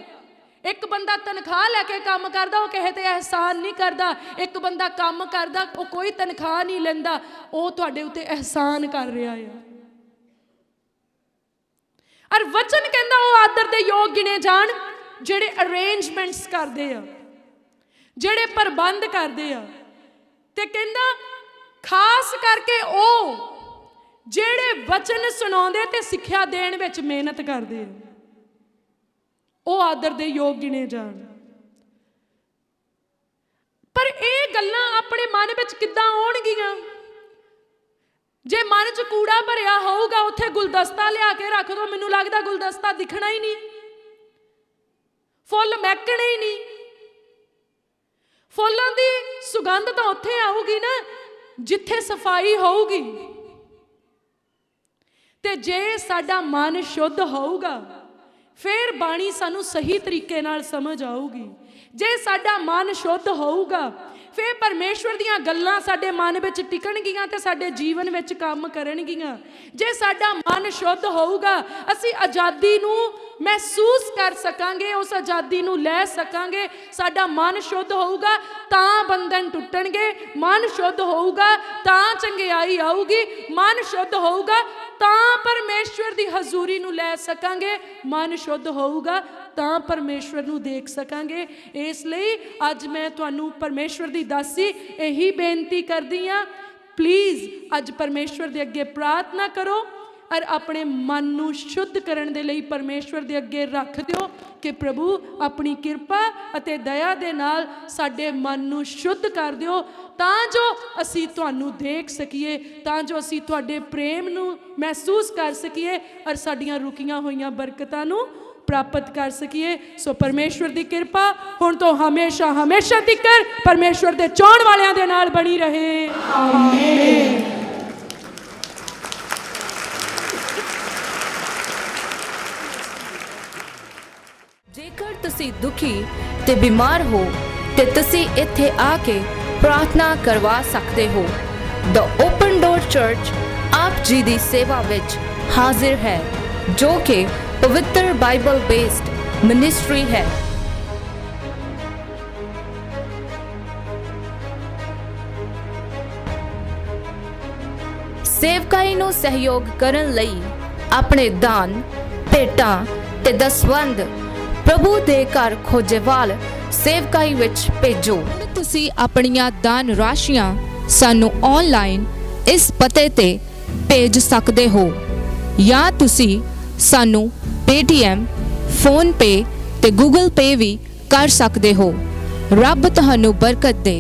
ਇੱਕ ਬੰਦਾ ਤਨਖਾਹ ਲੈ ਕੇ ਕੰਮ ਕਰਦਾ, ਉਹ ਕਿਸੇ ਤੇ ਅਹਿਸਾਨ ਨਹੀਂ ਕਰਦਾ। ਇੱਕ ਬੰਦਾ ਕੰਮ ਕਰਦਾ, ਉਹ ਕੋਈ ਤਨਖਾਹ ਨਹੀਂ ਲੈਂਦਾ, ਉਹ ਤੁਹਾਡੇ ਉੱਤੇ ਅਹਿਸਾਨ ਕਰ ਰਿਹਾ ਆ। ਔਰ ਵਚਨ ਕਹਿੰਦਾ ਉਹ ਆਦਰ ਦੇ ਯੋਗ ਗਿਣੇ ਜਾਣ ਜਿਹੜੇ ਅਰੇਂਜਮੈਂਟਸ ਕਰਦੇ ਆ, ਜਿਹੜੇ ਪ੍ਰਬੰਧ ਕਰਦੇ ਆ। ਤੇ ਕਹਿੰਦਾ ਖਾਸ ਕਰਕੇ ਉਹ ਜਿਹੜੇ ਵਚਨ ਸੁਣਾਉਂਦੇ ਤੇ ਸਿੱਖਿਆ ਦੇਣ ਵਿੱਚ ਮਿਹਨਤ ਕਰਦੇ ਆ, ਉਹ ਆਦਰ ਦੇ ਯੋਗ ਗਿਣੇ ਜਾਣ। ਪਰ ਇਹ ਗੱਲਾਂ ਆਪਣੇ ਮਨ ਵਿੱਚ ਕਿੱਦਾਂ ਆਉਣਗੀਆਂ? ਜੇ ਮਨ 'ਚ ਕੂੜਾ ਭਰਿਆ ਹੋਊਗਾ, ਉੱਥੇ ਗੁਲਦਸਤਾ ਲਿਆ ਕੇ ਰੱਖ ਦੋ, ਮੈਨੂੰ ਲੱਗਦਾ ਗੁਲਦਸਤਾ ਦਿਖਣਾ ਹੀ ਨਹੀਂ, ਫੁੱਲ ਮਹਿਕਣੇ ਹੀ ਨਹੀਂ। ਫੁੱਲਾਂ ਦੀ ਸੁਗੰਧ ਤਾਂ ਉੱਥੇ ਆਊਗੀ ਨਾ ਜਿੱਥੇ ਸਫਾਈ ਹੋਊਗੀ। ਤੇ ਜੇ ਸਾਡਾ ਮਨ ਸ਼ੁੱਧ ਹੋਊਗਾ, ਫਿਰ ਬਾਣੀ ਸਾਨੂੰ ਸਹੀ ਤਰੀਕੇ ਨਾਲ ਸਮਝ ਆਊਗੀ। ਜੇ ਸਾਡਾ ਮਨ ਸ਼ੁੱਧ ਹੋਊਗਾ, ਫਿਰ ਪਰਮੇਸ਼ਵਰ ਦੀਆਂ ਗੱਲਾਂ ਸਾਡੇ ਮਨ ਵਿੱਚ ਟਿਕਣਗੀਆਂ ਤੇ ਸਾਡੇ ਜੀਵਨ ਵਿੱਚ ਕੰਮ ਕਰਨਗੀਆਂ। ਜੇ ਸਾਡਾ ਮਨ ਸ਼ੁੱਧ ਹੋਊਗਾ, ਅਸੀਂ ਆਜ਼ਾਦੀ ਨੂੰ ਮਹਿਸੂਸ ਕਰ ਸਕਾਂਗੇ, ਉਸ ਆਜ਼ਾਦੀ ਨੂੰ ਲੈ ਸਕਾਂਗੇ। ਸਾਡਾ ਮਨ ਸ਼ੁੱਧ ਹੋਊਗਾ ਤਾਂ ਬੰਧਨ ਟੁੱਟਣਗੇ, ਮਨ ਸ਼ੁੱਧ ਹੋਊਗਾ ਤਾਂ ਚੰਗਿਆਈ ਆਊਗੀ, ਮਨ ਸ਼ੁੱਧ ਹੋਊਗਾ ਤਾਂ ਪਰਮੇਸ਼ਵਰ ਦੀ ਹਜ਼ੂਰੀ ਨੂੰ ਲੈ ਸਕਾਂਗੇ, ਮਨ ਸ਼ੁੱਧ ਹੋਊਗਾ ਤਾਂ ਪਰਮੇਸ਼ਵਰ ਨੂੰ ਦੇਖ ਸਕਾਂਗੇ। ਇਸ ਲਈ ਅੱਜ ਮੈਂ ਤੁਹਾਨੂੰ ਪਰਮੇਸ਼ਵਰ ਦੀ ਦਾਸੀ ਇਹੀ ਬੇਨਤੀ ਕਰਦੀ ਹਾਂ, ਪਲੀਜ਼ ਅੱਜ ਪਰਮੇਸ਼ਵਰ ਦੇ ਅੱਗੇ ਪ੍ਰਾਰਥਨਾ ਕਰੋ ਔਰ ਆਪਣੇ ਮਨ ਨੂੰ ਸ਼ੁੱਧ ਕਰਨ ਦੇ ਲਈ ਪਰਮੇਸ਼ਵਰ ਦੇ ਅੱਗੇ ਰੱਖ ਦਿਓ ਕਿ ਪ੍ਰਭੂ ਆਪਣੀ ਕਿਰਪਾ ਅਤੇ ਦਇਆ ਦੇ ਨਾਲ ਸਾਡੇ ਮਨ ਨੂੰ ਸ਼ੁੱਧ ਕਰ ਦਿਓ, ਤਾਂ ਜੋ ਅਸੀਂ ਤੁਹਾਨੂੰ ਦੇਖ ਸਕੀਏ, ਤਾਂ ਜੋ ਅਸੀਂ ਤੁਹਾਡੇ ਪ੍ਰੇਮ ਨੂੰ ਮਹਿਸੂਸ ਕਰ ਸਕੀਏ ਔਰ ਸਾਡੀਆਂ ਰੁਕੀਆਂ ਹੋਈਆਂ ਬਰਕਤਾਂ ਨੂੰ ਪ੍ਰਾਪਤ ਕਰ ਸਕੀਏ। ਸੋ ਪਰਮੇਸ਼ਵਰ ਦੀ ਕਿਰਪਾ ਹੁਣ ਤੋਂ ਹਮੇਸ਼ਾ ਹਮੇਸ਼ਾ ਤੱਕ ਪਰਮੇਸ਼ਵਰ ਦੇ ਚਾਹਣ ਵਾਲਿਆਂ ਦੇ ਨਾਲ ਬਣੀ ਰਹੇ। ਆਮੀਨ। ਜੇਕਰ ਤੁਸੀਂ ਦੁਖੀ ਤੇ ਬਿਮਾਰ ਹੋ ਤੇ ਤੁਸੀਂ ਇੱਥੇ ਆ ਕੇ ਪ੍ਰਾਰਥਨਾ ਕਰਵਾ ਸਕਦੇ ਹੋ। ਦ ਓਪਨ ਡੋਰ ਚਰਚ ਆਪ ਜੀ ਦੀ ਸੇਵਾ ਵਿੱਚ ਹਾਜ਼ਰ ਹੈ, ਜੋ ਕਿ ਪਵਿੱਤਰ ਬਾਈਬਲ ਬੇਸਡ ਮਿਨਿਸਟਰੀ ਹੈ। ਸੇਵਕਾਈ ਨੂੰ ਸਹਿਯੋਗ ਕਰਨ ਲਈ ਆਪਣੇ ਦਾਨ, ਭੇਟਾਂ ਤੇ ਦਸਵੰਧ ਪ੍ਰਭੂ ਦੇ ਘਰ ਖੋਜੇਵਾਲ ਸੇਵਕਾਈ ਵਿੱਚ ਭੇਜੋ। ਤੁਸੀਂ ਆਪਣੀਆਂ ਦਾਨ ਰਾਸ਼ੀਆਂ ਸਾਨੂੰ ਆਨਲਾਈਨ ਇਸ ਪਤੇ ਤੇ ਭੇਜ ਸਕਦੇ ਹੋ, ਜਾਂ ਤੁਸੀਂ ਸਾਨੂੰ ਪੇਟੀਐਮ, ਫੋਨ ਪੇ ਤੇ ਗੂਗਲ ਪੇ ਵੀ ਕਰ ਸਕਦੇ ਹੋ। ਰੱਬ ਤੁਹਾਨੂੰ ਬਰਕਤ ਦੇ।